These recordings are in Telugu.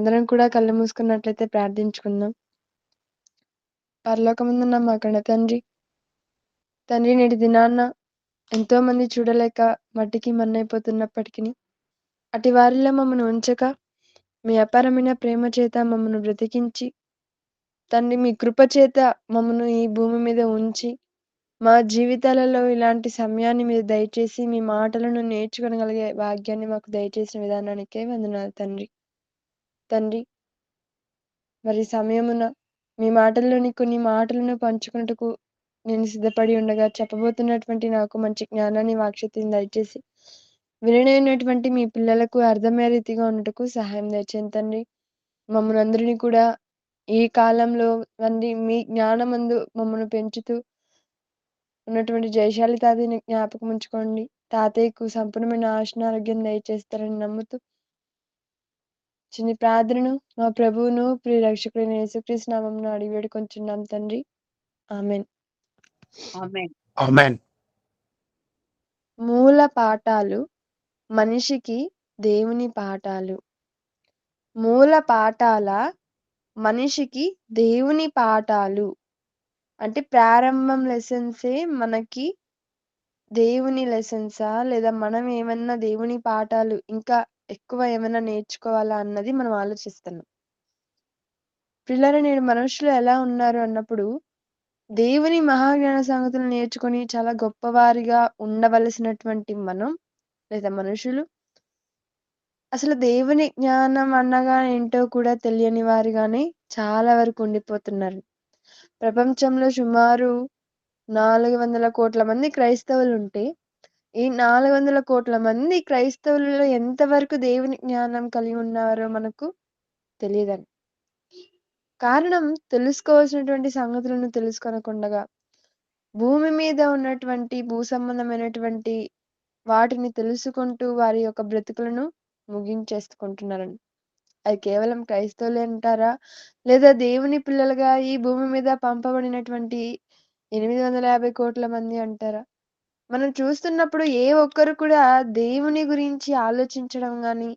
మనందరం కూడా కళ్ళు మూసుకున్నట్లయితే ప్రార్థించుకుందాం. పరలోకమందున్న మా కన్న తండ్రి, తండ్రి నేటి దినాన ఎంతోమంది చూడలేక మట్టికి మన్నైపోతున్నప్పటికిని, అటి వారిలో మమ్మను ఉంచక, మీ అపారమైన ప్రేమ చేత మమ్మను బ్రతికించి, తండ్రి మీ కృప చేత మమ్మను ఈ భూమి మీద ఉంచి, మా జీవితాలలో ఇలాంటి సమయాన్ని మీరు దయచేసి, మీ మాటలను నేర్చుకొనగలిగే భాగ్యాన్ని మాకు దయచేసిన విధానానికే వందనాలు తండ్రి. తండ్రి, మరి సమయమున మీ మాటల్లోని కొన్ని మాటలను పంచుకొనుటకు నేను సిద్ధపడి ఉండగా, చెప్పబోతున్నటువంటి నాకు మంచి జ్ఞానాన్ని, వాక్శక్తిని దయచేసి, విననైనటువంటి మీ పిల్లలకు అర్థమయ్యే రీతిగా ఉండుటకు సహాయం దయచేయండి తండ్రి. మమ్మల్నందరినీ కూడా ఈ కాలంలో తండ్రి మీ జ్ఞానమందు మమ్మల్ని పెంచుతూ ఉన్నటువంటి జయశాలి తాతయ్యని జ్ఞాపకం ఉంచుకోండి. తాతయ్యకు సంపూర్ణమైన ఆయుష్నారోగ్యం దయచేస్తారని నమ్ముతూ చిన్ని ప్రార్థనను మా ప్రభువును ప్రియ రక్షకుడైన యేసుక్రీస్తు నామమున అడిగి వేడుకొంచున్నాం తండ్రి. ఆమేన్. ఆమేన్. ఆమేన్. మూల పాఠాలు మనిషికి దేవుని పాఠాలు. మూల పాఠాల మనిషికి దేవుని పాఠాలు. అంటే ప్రారంభం లెసన్సే మనకి దేవుని లెసన్సా? లేదా మనం ఏమన్నా దేవుని పాఠాలు ఇంకా ఎక్కువ ఏమైనా నేర్చుకోవాలా అన్నది మనం ఆలోచిస్తున్నాం. పిల్లలు నేడు మనుషులు ఎలా ఉన్నారు అన్నప్పుడు, దేవుని మహాజ్ఞాన సంగతులు నేర్చుకొని చాలా గొప్పవారిగా ఉండవలసినటువంటి మనం లేదా మనుషులు, అసలు దేవుని జ్ఞానం అనగా ఏంటో కూడా తెలియని వారిగానే చాలా వరకు ఉండిపోతున్నారు. ప్రపంచంలో సుమారు 400 కోట్ల మంది క్రైస్తవులుంటే, ఈ 400 కోట్ల మంది క్రైస్తవులలో ఎంతవరకు దేవుని జ్ఞానం కలిగి ఉన్నారో మనకు తెలియదండి. కారణం తెలుసుకోవాల్సినటువంటి సంగతులను తెలుసుకొనకుండగా, భూమి మీద ఉన్నటువంటి భూ సంబంధమైనటువంటి వాటిని తెలుసుకుంటూ వారి యొక్క బ్రతుకులను ముగించేసుకుంటున్నారండి. అది కేవలం క్రైస్తవులే అంటారా? లేదా దేవుని పిల్లలుగా ఈ భూమి మీద పంపబడినటువంటి 850 కోట్ల మంది అంటారా? మనం చూస్తున్నప్పుడు ఏ ఒక్కరు కూడా దేవుని గురించి ఆలోచించడం గాని,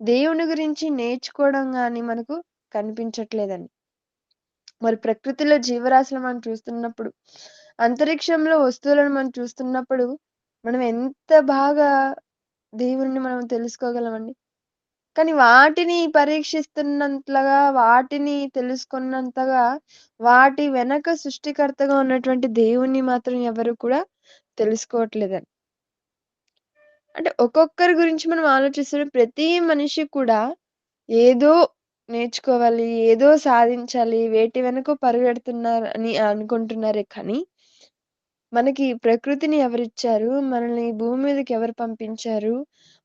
దేవుని గురించి నేర్చుకోవడం గాని మనకు కనిపించట్లేదండి. మరి ప్రకృతిలో జీవరాశులను మనం చూస్తున్నప్పుడు, అంతరిక్షంలో వస్తువులను మనం చూస్తున్నప్పుడు, మనం ఎంత బాగా దేవుడిని మనం తెలుసుకోగలమండి. కానీ వాటిని పరీక్షిస్తున్నంతగా, వాటిని తెలుసుకున్నంతగా, వాటి వెనక సృష్టికర్తగా ఉన్నటువంటి దేవుణ్ణి మాత్రం ఎవరు కూడా తెలుసుకోవట్లేదండి. అంటే ఒక్కొక్కరి గురించి మనం ఆలోచిస్తున్న ప్రతి మనిషి కూడా ఏదో నేర్చుకోవాలి, ఏదో సాధించాలి, వేటి వెనకో పరిగెడుతున్నారని అనుకుంటున్నారే కానీ, మనకి ప్రకృతిని ఎవరిచ్చారు? మనల్ని ఈ భూమి మీదకి ఎవరు పంపించారు?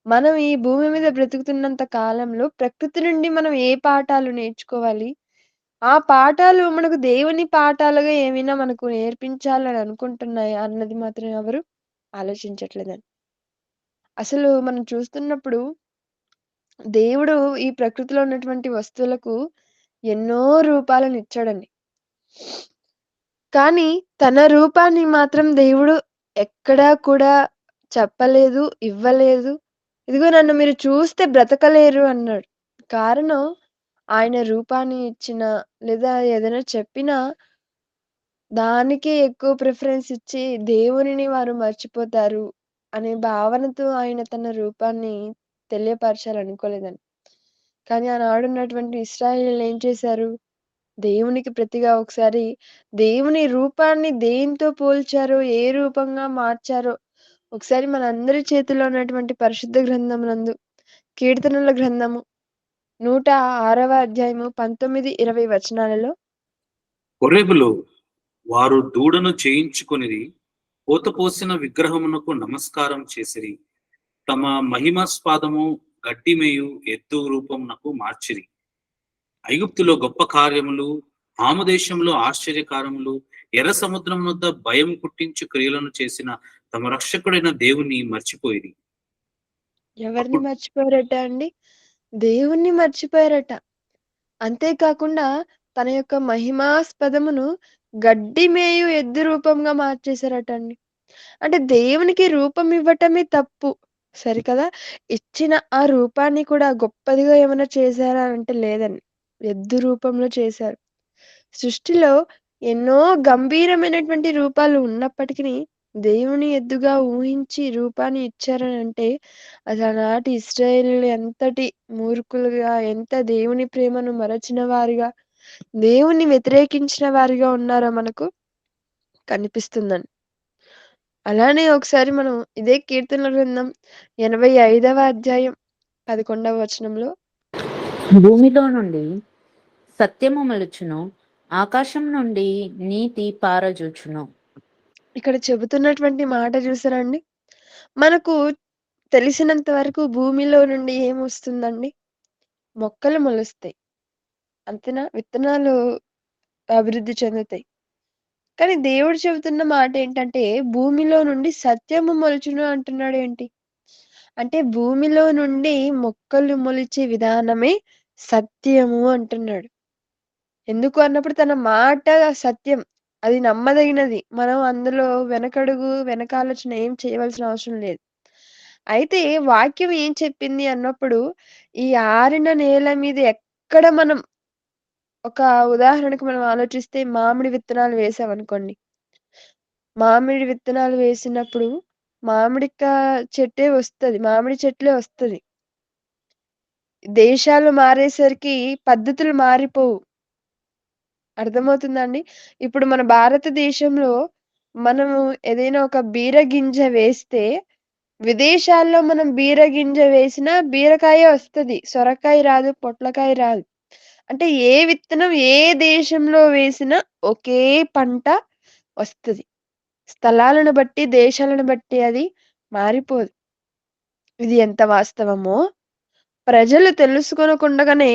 మనం ఈ భూమి మీద బ్రతుకుతున్నంత కాలంలో ప్రకృతి నుండి మనం ఏ పాఠాలు నేర్చుకోవాలి? ఆ పాఠాలు మనకు దేవుని పాఠాలుగా ఏమైనా మనకు నేర్పించాలని అనుకుంటున్నాయా? అన్నది మాత్రం ఎవరు ఆలోచించట్లేదండి. అసలు మనం చూస్తున్నప్పుడు దేవుడు ఈ ప్రకృతిలో ఉన్నటువంటి వస్తువులకు ఎన్నో రూపాలనిచ్చాడండి. కానీ తన రూపాన్ని మాత్రం దేవుడు ఎక్కడా కూడా చెప్పలేదు, ఇవ్వలేదు. ఇదిగో నన్ను మీరు చూస్తే బ్రతకలేరు అన్నాడు. కారణం ఆయన రూపాన్ని ఇచ్చినా, లేదా ఏదైనా చెప్పినా దానికే ఎక్కువ ప్రిఫరెన్స్ ఇచ్చి దేవునిని వారు మర్చిపోతారు అనే భావనతో ఆయన తన రూపాన్ని తెలియపరచాలనుకోలేదండి. కానీ ఆనాడున్నటువంటి ఇశ్రాయేలీయులు ఏం చేశారు? దేవునికి ప్రతిగా ఒకసారి దేవుని రూపాన్ని దేనితో పోల్చారో, ఏ రూపంగా మార్చారో ఒకసారి మనందరి చేతిలో ఉన్నటువంటి పరిశుద్ధ గ్రంథమునందు కీర్తనల గ్రంథము 106వ అధ్యాయము 19, 20 వచనాలలో హోరేబులో వారు దూడను చేయించుకొనిరి, పోతపోసిన విగ్రహమునకు నమస్కారం చేసిరి, తమ మహిమాస్పాదము గడ్డిమేయు ఎద్దు రూపమునకు మార్చిరి. ఐగుప్తులో గొప్ప కార్యములు, ఆమదేశంలో ఆశ్చర్యకారములు, ఎర్ర సముద్రం వద్ద భయం పుట్టించు క్రియలను చేసిన తమ రక్షకుడైన దేవుని మర్చిపోయిరి. ఎవరిని మర్చిపోయారట అండి? దేవుణ్ణి మర్చిపోయారట. అంతేకాకుండా తన యొక్క మహిమాస్పదమును గడ్డి మేయు ఎద్దు రూపంగా మార్చేశారట అండి. అంటే దేవునికి రూపం ఇవ్వటమే తప్పు. సరికదా? ఇచ్చిన ఆ రూపాన్ని కూడా గొప్పదిగా ఏమన్నా చేశారా అంటే లేదండి. ఎద్దు రూపంలో చేశారు. సృష్టిలో ఎన్నో గంభీరమైనటువంటి రూపాలు ఉన్నప్పటికిని, దేవుని ఎద్దుగా ఊహించి రూపాన్ని ఇచ్చారనంటే, అది ఆనాటి ఇశ్రాయేలీయులు ఎంతటి మూర్ఖులుగా, ఎంత దేవుని ప్రేమను మరచిన వారిగా, దేవుణ్ణి వ్యతిరేకించిన వారిగా ఉన్నారో మనకు కనిపిస్తుందండి. అలానే ఒకసారి మనం ఇదే కీర్తనల గ్రంథం 85వ అధ్యాయం 11వ వచనంలో భూమిలో నుండి సత్యము మలుచును, ఆకాశం నుండి నీతి పారజూచును. ఇక్కడ చెబుతున్నటువంటి మాట చూసారా అండి? మనకు తెలిసినంత వరకు భూమిలో నుండి ఏమొస్తుందండి? మొక్కలు మొలుస్తాయి. అంతేనా? విత్తనాలు అభివృద్ధి చెందుతాయి. కానీ దేవుడు చెబుతున్న మాటేంటంటే, భూమిలో నుండి సత్యము మొలుచును అంటున్నాడేంటి? అంటే భూమిలో నుండి మొక్కలు మొలిచే విధానమే సత్యము అంటున్నాడు. ఎందుకు అన్నప్పుడు తన మాట సత్యం. అది నమ్మదగినది. మనం అందులో వెనకడుగు, వెనకాలోచన ఏం చేయవలసిన అవసరం లేదు. అయితే వాక్యం ఏం చెప్పింది అన్నప్పుడు, ఈ ఆరిన నేల మీద ఎక్కడ మనం ఒక ఉదాహరణకు మనం ఆలోచిస్తే మామిడి విత్తనాలు వేసామనుకోండి. మామిడి విత్తనాలు వేసినప్పుడు చెట్టే వస్తది. మామిడి చెట్లే వస్తది. దేశాలు మారేసరికి పద్ధతులు మారిపోవు. అర్థమవుతుందా అండి? ఇప్పుడు మన భారతదేశంలో మనము ఏదైనా ఒక బీర గింజ వేస్తే, విదేశాల్లో మనం బీర గింజ వేసినా బీరకాయే వస్తది. సొరకాయ రాదు, పొట్లకాయ రాదు. అంటే ఏ విత్తనం ఏ దేశంలో వేసినా ఒకే పంట వస్తది. స్థలాలను బట్టి, దేశాలను బట్టి అది మారిపోదు. ఇది ఎంత వాస్తవమో, ప్రజలు తెలుసుకొనకుండగానే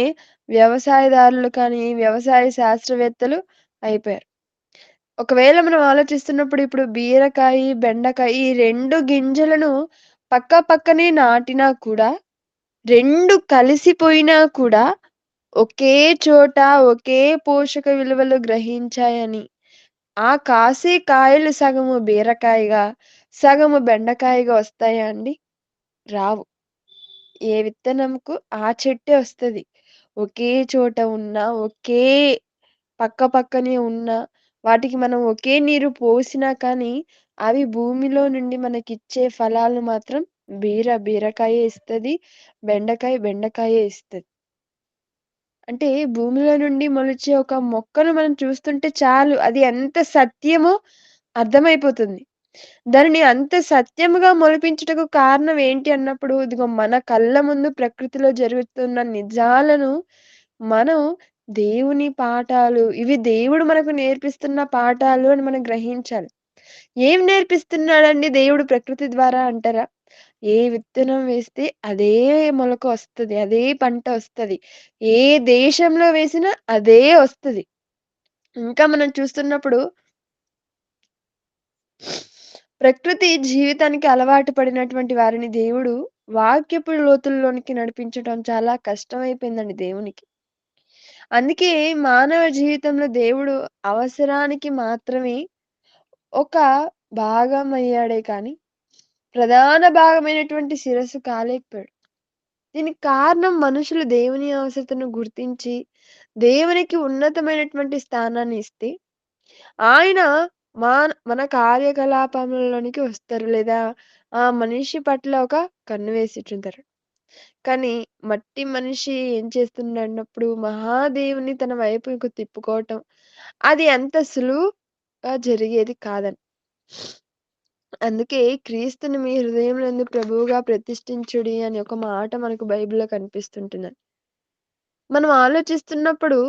వ్యవసాయదారులు కానీ, వ్యవసాయ శాస్త్రవేత్తలు అయిపోయారు. ఒకవేళ మనం ఆలోచిస్తున్నప్పుడు ఇప్పుడు బీరకాయి, బెండకాయ ఈ 2 గింజలను పక్కనే నాటినా కూడా, 2 కలిసిపోయినా కూడా ఒకే చోట ఒకే పోషక విలువలు గ్రహించాయని, ఆ కాసే కాయలు సగము బీరకాయగా, సగము బెండకాయగా వస్తాయా అండి? రావు. ఏ విత్తనంకు ఆ చెట్టే వస్తది. ఒకే చోట ఉన్న, పక్కనే ఉన్న, వాటికి మనం ఒకే నీరు పోసినా కానీ, అవి భూమిలో నుండి మనకిచ్చే ఫలాలు మాత్రం బీరకాయే ఇస్తది. బెండకాయే ఇస్తది. అంటే భూమిలో నుండి మొలిచే ఒక మొక్కను మనం చూస్తుంటే చాలు అది ఎంత సత్యమో అర్థమైపోతుంది. దానిని అంత సత్యముగా మొలిపించుటకు కారణం ఏంటి అన్నప్పుడు, ఇదిగో మన కళ్ళ ముందు ప్రకృతిలో జరుగుతున్న నిజాలను మనం దేవుని పాఠాలు, ఇవి దేవుడు మనకు నేర్పిస్తున్న పాఠాలు అని మనం గ్రహించాలి. ఏం నేర్పిస్తున్నాడండి దేవుడు ప్రకృతి ద్వారా అంటారా? ఏ విత్తనం వేస్తే అదే మొలక వస్తది. అదే పంట వస్తది. ఏ దేశంలో వేసినా అదే వస్తది. ఇంకా మనం చూస్తున్నప్పుడు ప్రకృతి జీవితానికి అలవాటు పడినటువంటి వారిని దేవుడు వాక్యపు లోతుల్లోనికి నడిపించటం చాలా కష్టమైపోయిందండి దేవునికి. అందుకే మానవ జీవితంలో దేవుడు అవసరానికి మాత్రమే ఒక భాగం అయ్యాడే కానీ, ప్రధాన భాగమైనటువంటి శిరస్సు కాలేకపోయాడు. దీనికి కారణం మనుషులు దేవుని అవసరతను గుర్తించి, దేవునికి ఉన్నతమైనటువంటి స్థానాన్ని ఇస్తే, ఆయన మన కార్యకలాపంలోనికి వస్తారు. లేదా ఆ మనిషి పట్ల ఒక కన్ను వేసుంటారు. కానీ మట్టి మనిషి ఏం చేస్తున్నాడన్నప్పుడు మహాదేవుని తన వైపుకు తిప్పుకోవటం, అది అంత సులువుగా జరిగేది కాదండి. అందుకే క్రీస్తుని మీ హృదయమునందు ప్రభువుగా ప్రతిష్ఠించుడి అని ఒక మాట మనకు బైబిల్‌లో కనిపిస్తుంటుందండి. మనం ఆలోచిస్తున్నప్పుడు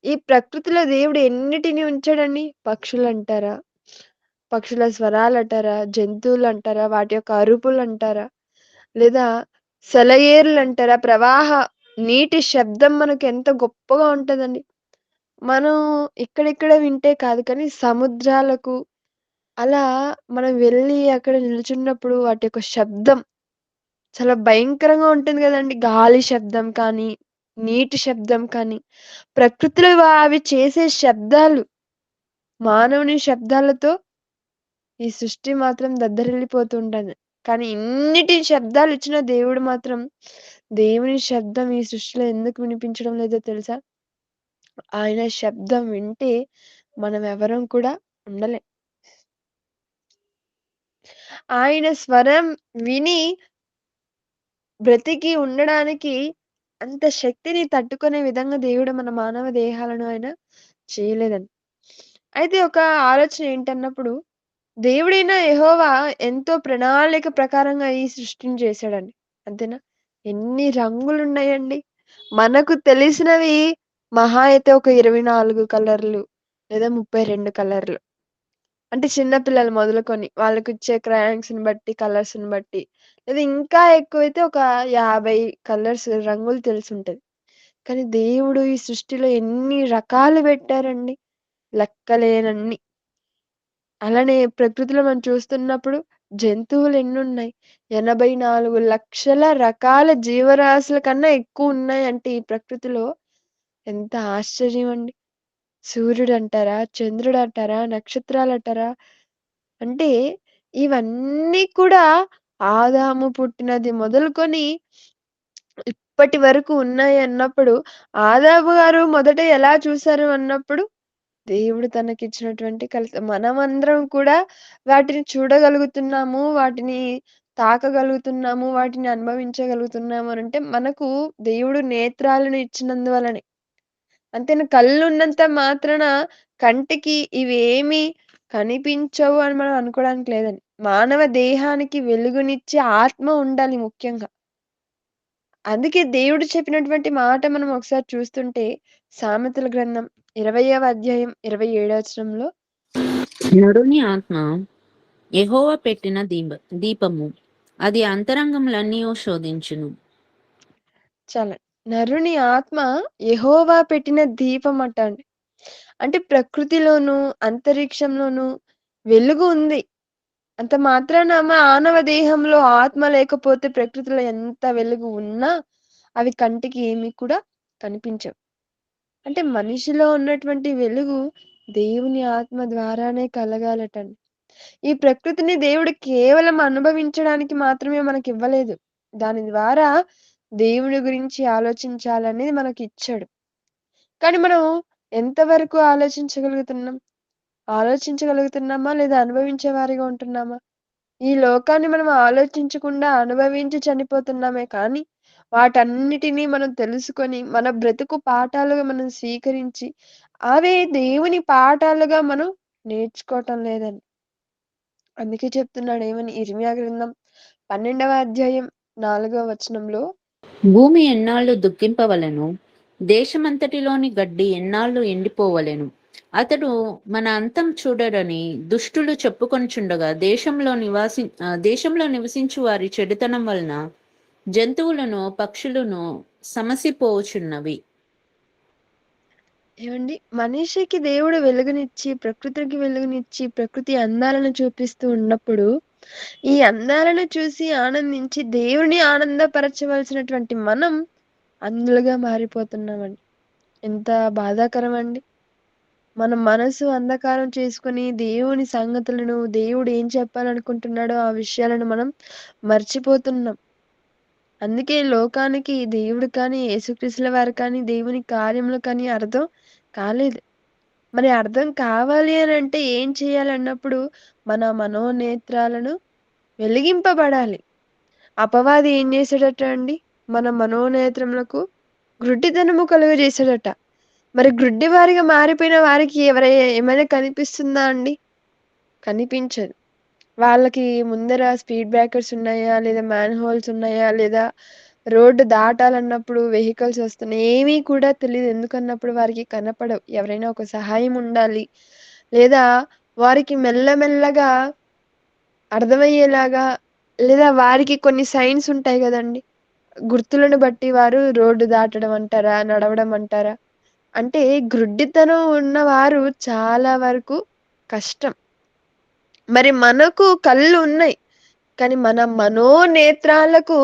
ఈ ప్రకృతిలో దేవుడు ఎన్నిటిని ఉంచాడండి? పక్షులంటారా? పక్షుల స్వరాలంటారా? జంతువులంటారా? వాటి యొక్క అరుపులంటారా? లేదా సెలయేరులంటారా? నీటి శబ్దం మనకు ఎంత గొప్పగా ఉంటదండి. మనం ఇక్కడిక్కడ వింటే కాదు కానీ సముద్రాలకు అలా మనం వెళ్ళి అక్కడ నిల్చున్నప్పుడు వాటి యొక్క శబ్దం చాలా భయంకరంగా ఉంటుంది గదండీ! గాలి శబ్దం కానీ, నీటి శబ్దం కానీ, ప్రకృతిలో అవి చేసే శబ్దాలు, మానవుని శబ్దాలతో ఈ సృష్టి మాత్రం దద్దరిల్లిపోతూ ఉంటది. కానీ ఇన్నిటి శబ్దాలు ఇచ్చిన దేవుడు మాత్రం దేవుని శబ్దం ఈ సృష్టిలో ఎందుకు వినిపించడం లేదో తెలుసా? ఆయన శబ్దం వింటే మనం ఎవరం కూడా ఉండలేం. ఆయన స్వరం విని బ్రతికి ఉండడానికి అంత శక్తిని తట్టుకునే విధంగా దేవుడు మన మానవ దేహాలను ఆయన చేయలేదండి. అయితే ఒక ఆలోచన ఏంటన్నప్పుడు, దేవుడైన యెహోవా ఎంతో ప్రణాళిక ప్రకారంగా ఈ సృష్టిని చేశాడండి. అంతేనా? ఎన్ని రంగులున్నాయండి. మనకు తెలిసినవి మహా అయితే ఒక 24 కలర్లు లేదా 32 కలర్లు. అంటే చిన్న పిల్లలు మొదలుకొని వాళ్ళకిచ్చే క్రయాన్స్‌ని బట్టి, కలర్స్‌ని బట్టి లేదా ఇంకా ఎక్కువైతే ఒక 50 కలర్స్ రంగులు తెలిసుంటది. కానీ దేవుడు ఈ సృష్టిలో ఎన్ని రకాలు పెట్టారండి. లెక్కలేనన్ని. అలానే ప్రకృతిలో మనం చూస్తున్నప్పుడు జంతువులెన్నున్నాయి. 84,00,000 రకాల జీవరాశుల కన్నా ఎక్కువున్నాయంటే ఈ ప్రకృతిలో ఎంత ఆశ్చర్యం అండి. సూర్యుడంటారా? చంద్రుడంటారా? నక్షత్రాలంటారా? అంటే ఇవన్నీ కూడా ఆదాము పుట్టినది మొదలుకొని ఇప్పటి వరకు ఉన్నాయన్నప్పుడు, ఆదాము గారు మొదట ఎలా చూసారు అన్నప్పుడు, దేవుడు తనకిచ్చినటువంటి మనమందరం కూడా వాటిని చూడగలుగుతున్నాము, వాటిని తాకగలుగుతున్నాము, వాటిని అనుభవించగలుగుతున్నాము అనంటే మనకు దేవుడు నేత్రాలను ఇచ్చినందువలనే. అంతేనా కళ్ళున్నంత మాత్రాన కంటికి ఇవేమి కనిపించవు అని మనం అనుకోవడానికి లేదండి. మానవ దేహానికి వెలుగునిచ్చే ఆత్మ ఉండాలి ముఖ్యంగా. అందుకే దేవుడు చెప్పినటువంటి మాట మనం ఒకసారి చూస్తుంటే సామెతల గ్రంథం 20వ అధ్యాయం 27వ వచనంలో నరుని ఆత్మ యెహోవా పెట్టిన దీపము, అది అంతరంగములన్నీ శోధించును. చాలా నరుని ఆత్మ యెహోవా పెట్టిన దీపమట అండి. అంటే ప్రకృతిలోను, అంతరిక్షంలోను వెలుగు ఉంది. అంత మాత్రాన మానవ దేహంలో ఆత్మ లేకపోతే ప్రకృతిలో ఎంత వెలుగు ఉన్నా అవి కంటికి ఏమి కూడా కనిపించవు. అంటే మనిషిలో ఉన్నటువంటి వెలుగు దేవుని ఆత్మ ద్వారానే కలగాలటండి. ఈ ప్రకృతిని దేవుడు కేవలం అనుభవించడానికి మాత్రమే మనకివ్వలేదు. దాని ద్వారా దేవుని గురించి ఆలోచించాలనేది మనకిచ్చాడు. కానీ మనం ఎంతవరకు ఆలోచించగలుగుతున్నాం? ఆలోచించగలుగుతున్నామా? లేదా అనుభవించే వారిగా ఉంటున్నామా? ఈ లోకాన్ని మనం ఆలోచించకుండా అనుభవించి చనిపోతున్నామే కానీ, వాటన్నిటిని మనం తెలుసుకొని, మన బ్రతుకు పాఠాలుగా మనం స్వీకరించి, అవే దేవుని పాఠాలుగా మనం నేర్చుకోవటం లేదండి. అందుకే చెప్తున్నాడు ఏమని ఇర్మియా గ్రంథం 12వ అధ్యాయం 4వ వచనంలో భూమి ఎన్నాళ్ళు దుఃఖింపవలెను, దేశమంతటిలోని గడ్డి ఎన్నాళ్ళు ఎండిపోవలెను. అతడు మన అంతం చూడడని దుష్టులు చెప్పుకొనుచుండగా, దేశంలో నివసించు వారి చెడుతనం వలన జంతువులను పక్షులను సమసిపోచున్నవి. ఏవండి మనిషికి దేవుడు వెలుగునిచ్చి, ప్రకృతికి వెలుగునిచ్చి, ప్రకృతి అందాలను చూపిస్తూ ఉన్నప్పుడు, ఈ అందాలను చూసి ఆనందించి దేవుడిని ఆనందపరచవలసినటువంటి మనం అంధులుగా మారిపోతున్నామండి. ఎంత బాధాకరం అండి. మన మనసు అంధకారం చేసుకొని దేవుని సంగతులను, దేవుడు ఏం చెప్పాలనుకుంటున్నాడో ఆ విషయాలను మనం మర్చిపోతున్నాం. అందుకే లోకానికి దేవుడు కానీ, యేసుక్రీస్తుల వారు కానీ, దేవుని కార్యములు కానీ అర్థం కాలేదు. మరి అర్థం కావాలి అనంటే ఏం చేయాలన్నప్పుడు మన మనోనేత్రాలను వెలిగింపబడాలి. అపవాది ఏం చేశాడట అండి? మన మనోనేత్రములకు గ్రుడ్డితనము కలుగజేశాడట. మరి గ్రుడ్డివారిగా మారిపోయిన వారికి ఏమైనా కనిపిస్తుందా అండి? కనిపించదు. వాళ్ళకి ముందర స్పీడ్ బ్రేకర్స్ ఉన్నాయా? లేదా మ్యాన్ హోల్స్ ఉన్నాయా? లేదా రోడ్డు దాటాలన్నప్పుడు వెహికల్స్ వస్తున్నాయి. ఏమీ కూడా తెలీదు. ఎందుకన్నప్పుడు వారికి కనపడవు. ఎవరైనా ఒక సహాయం ఉండాలి. లేదా వారికి మెల్లమెల్లగా అర్థమయ్యేలాగా లేదా వారికి కొన్ని సైన్స్ ఉంటాయి గదండీ! గుర్తులను బట్టి వారు రోడ్డు దాటడం అంటారా? నడవడం అంటారా? అంటే గ్రుడ్డితనం ఉన్నవారు చాలా వరకు కష్టం. మరి మనకు కళ్ళున్నాయి. కానీ మన మనోనేత్రాలకు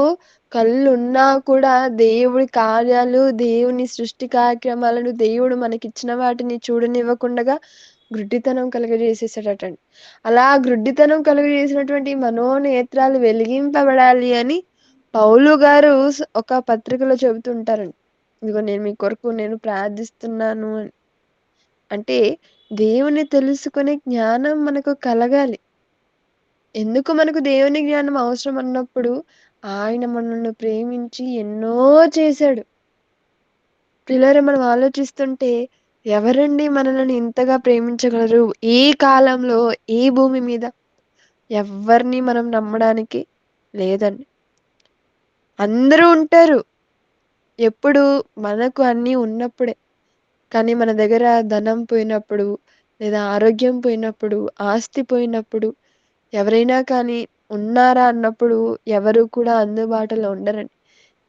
కళ్ళున్నా కూడా దేవుడి కార్యాలు, దేవుని సృష్టి కార్యక్రమాలను దేవుడు మనకిచ్చిన వాటిని చూడనివ్వకుండగా గ్రుడ్డితనం కలుగజేసేసాడటండి. అలా గ్రుడ్డితనం కలుగజేసినటువంటి మనోనేత్రాలు వెలిగింపబడాలి అని పౌలు గారు ఒక పత్రికలో చెబుతుంటారండి. ఇదిగో నేను మీ కొరకు నేను ప్రార్థిస్తున్నాను అని. అంటే దేవుని తెలుసుకునే జ్ఞానం మనకు కలగాలి. ఎందుకు మనకు దేవుని జ్ఞానం అవసరం అన్నప్పుడు, ఆయన మనల్ని ప్రేమించి ఎన్నో చేశాడు. ప్రియులారా, మనం ఆలోచిస్తుంటే ఎవరండి మనల్ని ఇంతగా ప్రేమించగలరు? ఈ కాలంలో, ఈ భూమి మీద ఎవ్వరిని మనం నమ్మడానికి లేదండి. అందరూ ఉంటారు. ఎప్పుడు? మనకు అన్నీ ఉన్నప్పుడే. కానీ మన దగ్గర ధనం పోయినప్పుడు, లేదా ఆరోగ్యం పోయినప్పుడు, ఆస్తి పోయినప్పుడు, ఎవరైనా కానీ ఉన్నారా అన్నప్పుడు ఎవరు కూడా అందుబాటులో ఉండరండి.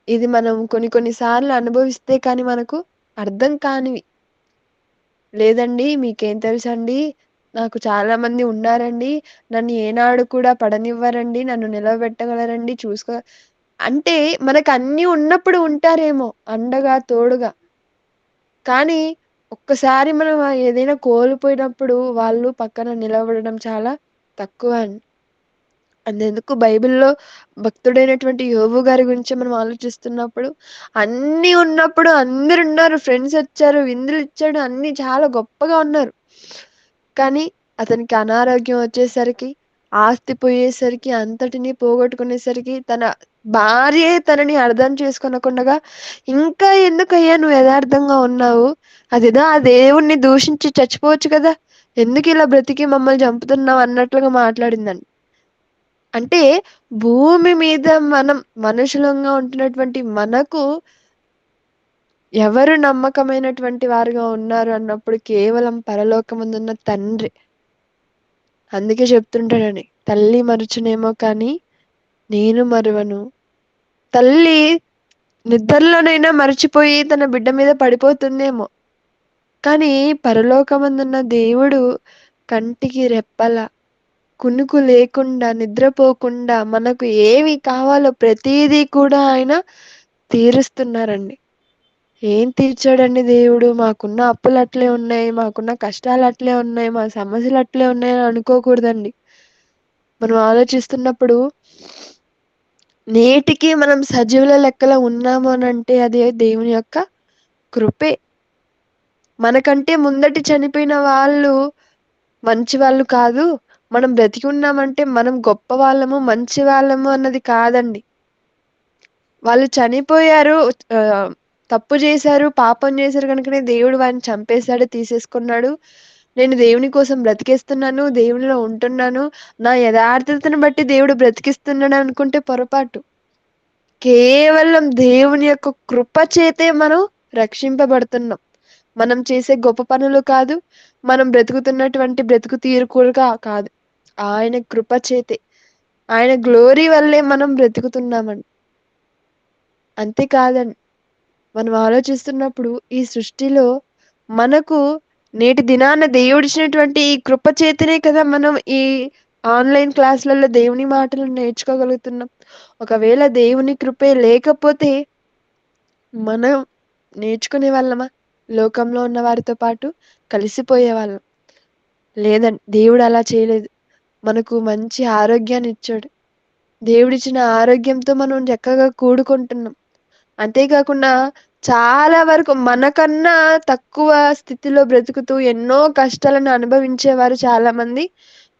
ఇది మనం కొన్ని కొన్ని సార్లు అనుభవిస్తే కానీ మనకు అర్థం కానివి. లేదండి మీకేం తెలుసండి? నాకు చాలా మంది ఉన్నారండి. నన్ను ఏనాడు కూడా పడనివ్వరండి. నన్ను నిలవబెట్టగలరండి. అంటే మనకన్నీ ఉన్నప్పుడు ఉంటారేమో అండగా, తోడుగా. కానీ ఒక్కసారి మనం ఏదైనా కోల్పోయినప్పుడు వాళ్ళు పక్కన నిలబడడం చాలా తక్కువ అండి. అంతెందుకు బైబిల్‌లో భక్తుడైనటువంటి యోబు గారి గురించి మనం ఆలోచిస్తున్నప్పుడు, అన్నీ ఉన్నప్పుడు అందరున్నారు. ఫ్రెండ్సొచ్చారు, విందులిచ్చాడు, అన్నీ చాలా గొప్పగా ఉన్నారు. కానీ అతనికి అనారోగ్యం వచ్చేసరికి, ఆస్తి పోయేసరికి, అంతటిని పోగొట్టుకునేసరికి తన భార్యే తనని అర్థం చేసుకోనకుండగా, "ఇంకా ఎందుకయ్యా నువ్వు యథార్థంగా ఉన్నావు? అదేదో ఆ దేవుడిని దూషించి చచ్చిపోవచ్చు కదా! ఎందుకిలా బ్రతికి మమ్మల్ని చంపుతున్నావు?" అన్నట్లుగా మాట్లాడిందండి. అంటే భూమి మీద మనం మనుషులంగా ఉంటున్నటువంటి మనకు ఎవరు నమ్మకమైనటువంటి వారుగా ఉన్నారు అన్నప్పుడు కేవలం పరలోకమందున్న తండ్రి. అందుకే చెప్తుంటాడండి. తల్లి మరుచునేమో కానీ నేను మరువను. తల్లి నిద్రలోనైనా మరచిపోయి తన బిడ్డ మీద పడిపోతుందేమో. కానీ పరలోకమందున్న దేవుడు కంటికి రెప్పలా కునుకు లేకుండా, నిద్రపోకుండా మనకు ఏమి కావాలో ప్రతీదీ కూడా ఆయన తీరుస్తున్నారండి. ఏం తీర్చాడండి దేవుడు? మాకున్న అప్పులు అట్లే ఉన్నాయి, మాకున్న కష్టాలు అట్లే ఉన్నాయి, మా సమస్యలు అట్లే ఉన్నాయని అనుకోకూడదండి. మనం ఆలోచిస్తున్నప్పుడు నేటికి మనం సజీవుల లెక్కలో ఉన్నాము అనంటే అది దేవుని యొక్క కృపే. మనకంటే ముందటి చనిపోయిన వాళ్ళు మంచి వాళ్ళు కాదు. మనం బ్రతికి ఉన్నామంటే మనం గొప్ప వాళ్ళము, మంచి వాళ్ళము అన్నది కాదండి. వాళ్ళు చనిపోయారు. తప్పు చేశారు, పాపం చేశారు గనుకనే దేవుడు వారిని చంపేసాడు, తీసేసుకున్నాడు. నేను దేవుని కోసం బ్రతికేస్తున్నాను, దేవునిలో ఉంటున్నాను. నా యథార్థతను బట్టి దేవుడు బ్రతికిస్తున్నాడు అనుకుంటే పొరపాటు. కేవలం దేవుని యొక్క కృప చేతే మనం రక్షింపబడుతున్నాం. మనం చేసే గొప్ప పనులు కాదు. మనం బ్రతుకుతున్నటువంటి బ్రతుకు తీరు కూడా కాదు. ఆయన కృప చేతే. ఆయన గ్లోరీ వల్లే మనం బ్రతుకుతున్నామండి. అంతేకాదండి. మనం ఆలోచిస్తున్నప్పుడు ఈ సృష్టిలో మనకు నేటి దినాన దేవుడిచ్చినటువంటి ఈ కృప చేతనే కదా మనం ఈ ఆన్‌లైన్ క్లాసులలో దేవుని మాటలు నేర్చుకోగలుగుతున్నాం. ఒకవేళ దేవుని కృపే లేకపోతే మనం నేర్చుకునేవాళ్ళమా? లోకంలో ఉన్న వారితో పాటు కలిసిపోయేవాళ్ళం. లేదండి. దేవుడు అలా చేయలేదు. మనకు మంచి ఆరోగ్యాన్నిచ్చాడు. దేవుడిచ్చిన ఆరోగ్యంతో మనం చక్కగా కూడుకుంటున్నాం. అంతేకాకుండా చాలా వరకు మనకన్నా తక్కువ స్థితిలో బ్రతుకుతూ ఎన్నో కష్టాలను అనుభవించేవారు చాలామంది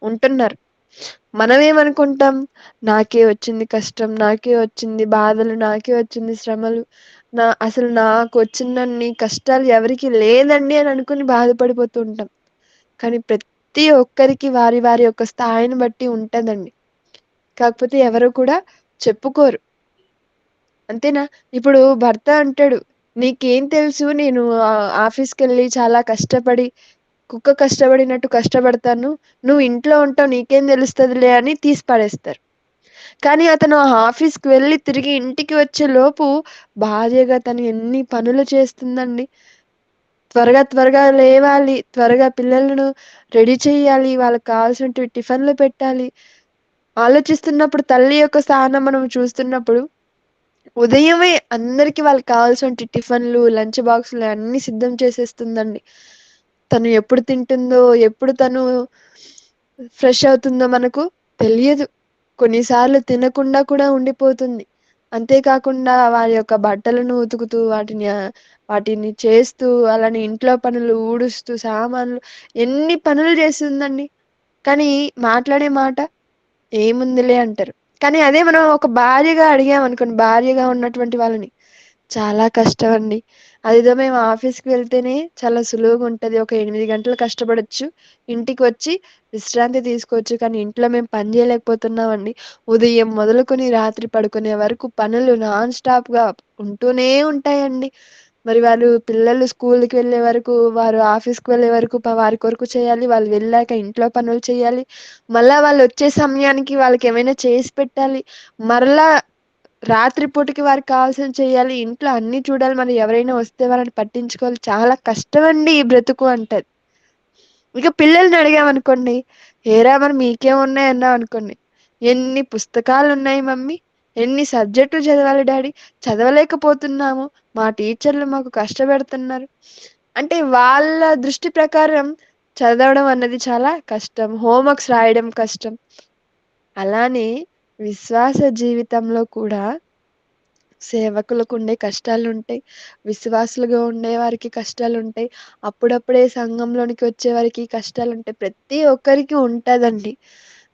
ఉంటున్నారు. మనమేమనుకుంటాం, నాకే వచ్చింది కష్టం, నాకే వచ్చింది బాధలు, నాకే వచ్చింది శ్రమలు. అసలు నాకొచ్చినన్ని కష్టాలు ఎవరికీ లేదండి అని అనుకుని బాధపడిపోతూ ఉంటాం. కానీ ప్రతి ఒక్కరికి వారి వారి యొక్క స్థాయిని బట్టి ఉంటదండి. కాకపోతే ఎవరు కూడా చెప్పుకోరు. అంతేనా? ఇప్పుడు భర్త అంటాడు, "నీకేం తెలుసు నేను ఆఫీస్‌కెళ్ళి చాలా కష్టపడి, కుక్క కష్టపడినట్టు కష్టపడతాను. నువ్వు ఇంట్లో ఉంటావు నీకేం తెలుస్తదిలే" అని తీసి పడేస్తారు. కానీ అతను ఆఫీస్‌కి వెళ్లి తిరిగి ఇంటికి వచ్చేలోపు భార్యగా తను ఎన్ని పనులు చేస్తుందండి. త్వరగా త్వరగా లేవాలి, త్వరగా పిల్లలను రెడీ చేయాలి, వాళ్ళకి కావాల్సినటివి టిఫిన్‌లు పెట్టాలి. ఆలోచిస్తున్నప్పుడు తల్లి యొక్క స్థానం మనం చూస్తున్నప్పుడు ఉదయమే అందరికి వాళ్ళకి కావాల్సినటి టిఫిన్‌లు, లంచ్ బాక్స్‌లు అన్నీ సిద్ధం చేసేస్తుందండి. తను ఎప్పుడు తింటుందో, ఎప్పుడు తను ఫ్రెష్ అవుతుందో మనకు తెలియదు. కొన్నిసార్లు తినకుండా కూడా ఉండిపోతుంది. అంతేకాకుండా వారి యొక్క బట్టలను ఉతుకుతూ, వాటిని చేస్తూ, అలానే ఇంట్లో పనులు ఊడుస్తూ, సామాన్లు ఎన్ని పనులు చేస్తుందండి. కానీ మాట్లాడే మాట ఏముందిలే అంటారు. కానీ అదే మనం ఒక భార్యగా అడిగామనుకోండి, భార్యగా ఉన్నటువంటి వాళ్ళని, చాలా కష్టమండి. అదేదో మేము ఆఫీస్‌కి వెళ్తేనే చాలా సులువుగా ఉంటది. ఒక 8 గంటలు కష్టపడొచ్చు. ఇంటికొచ్చి విశ్రాంతి తీసుకోవచ్చు. కానీ ఇంట్లో మేము పని చేయలేకపోతున్నామండి. ఉదయం మొదలుకొని రాత్రి పడుకునే వరకు పనులు నాన్ స్టాప్‌గా ఉంటూనే ఉంటాయండి. మరి వాళ్ళు పిల్లలు స్కూల్‌కి వెళ్ళే వరకు, వారు ఆఫీస్‌కి వెళ్ళే వరకు వారి కొరకు చేయాలి. వాళ్ళు వెళ్ళాక ఇంట్లో పనులు చేయాలి. మళ్ళా వాళ్ళొచ్చే సమయానికి వాళ్ళకేమైనా చేసి పెట్టాలి. మరలా రాత్రి పూటకి వారికి కావాల్సినవి చేయాలి. ఇంట్లో అన్నీ చూడాలి. మరి ఎవరైనా వస్తే వాళ్ళని పట్టించుకోవాలి. చాలా కష్టమండి ఈ బ్రతుకు అంటది. ఇక పిల్లల్ని అడిగామనుకోండి, "ఏరా మరి మీకేమున్నాయి" అన్నామనుకోండి, "ఎన్ని పుస్తకాలున్నాయి మమ్మీ, ఎన్ని సబ్జెక్టులు చదవాలి డాడీ, చదవలేకపోతున్నాము. మా టీచర్లు మాకు కష్టపెడుతున్నారు." అంటే వాళ్ళ దృష్టి ప్రకారం చదవడం అన్నది చాలా కష్టం. హోంవర్క్స్ రాయడం కష్టం. అలానే విశ్వాస జీవితంలో కూడా సేవకులకుండే కష్టాలుంటాయి. విశ్వాసులుగా ఉండేవారికి కష్టాలుంటాయి. అప్పుడప్పుడే సంఘంలోనికి వచ్చేవారికి కష్టాలుంటాయి. ప్రతి ఒక్కరికి ఉంటదండి.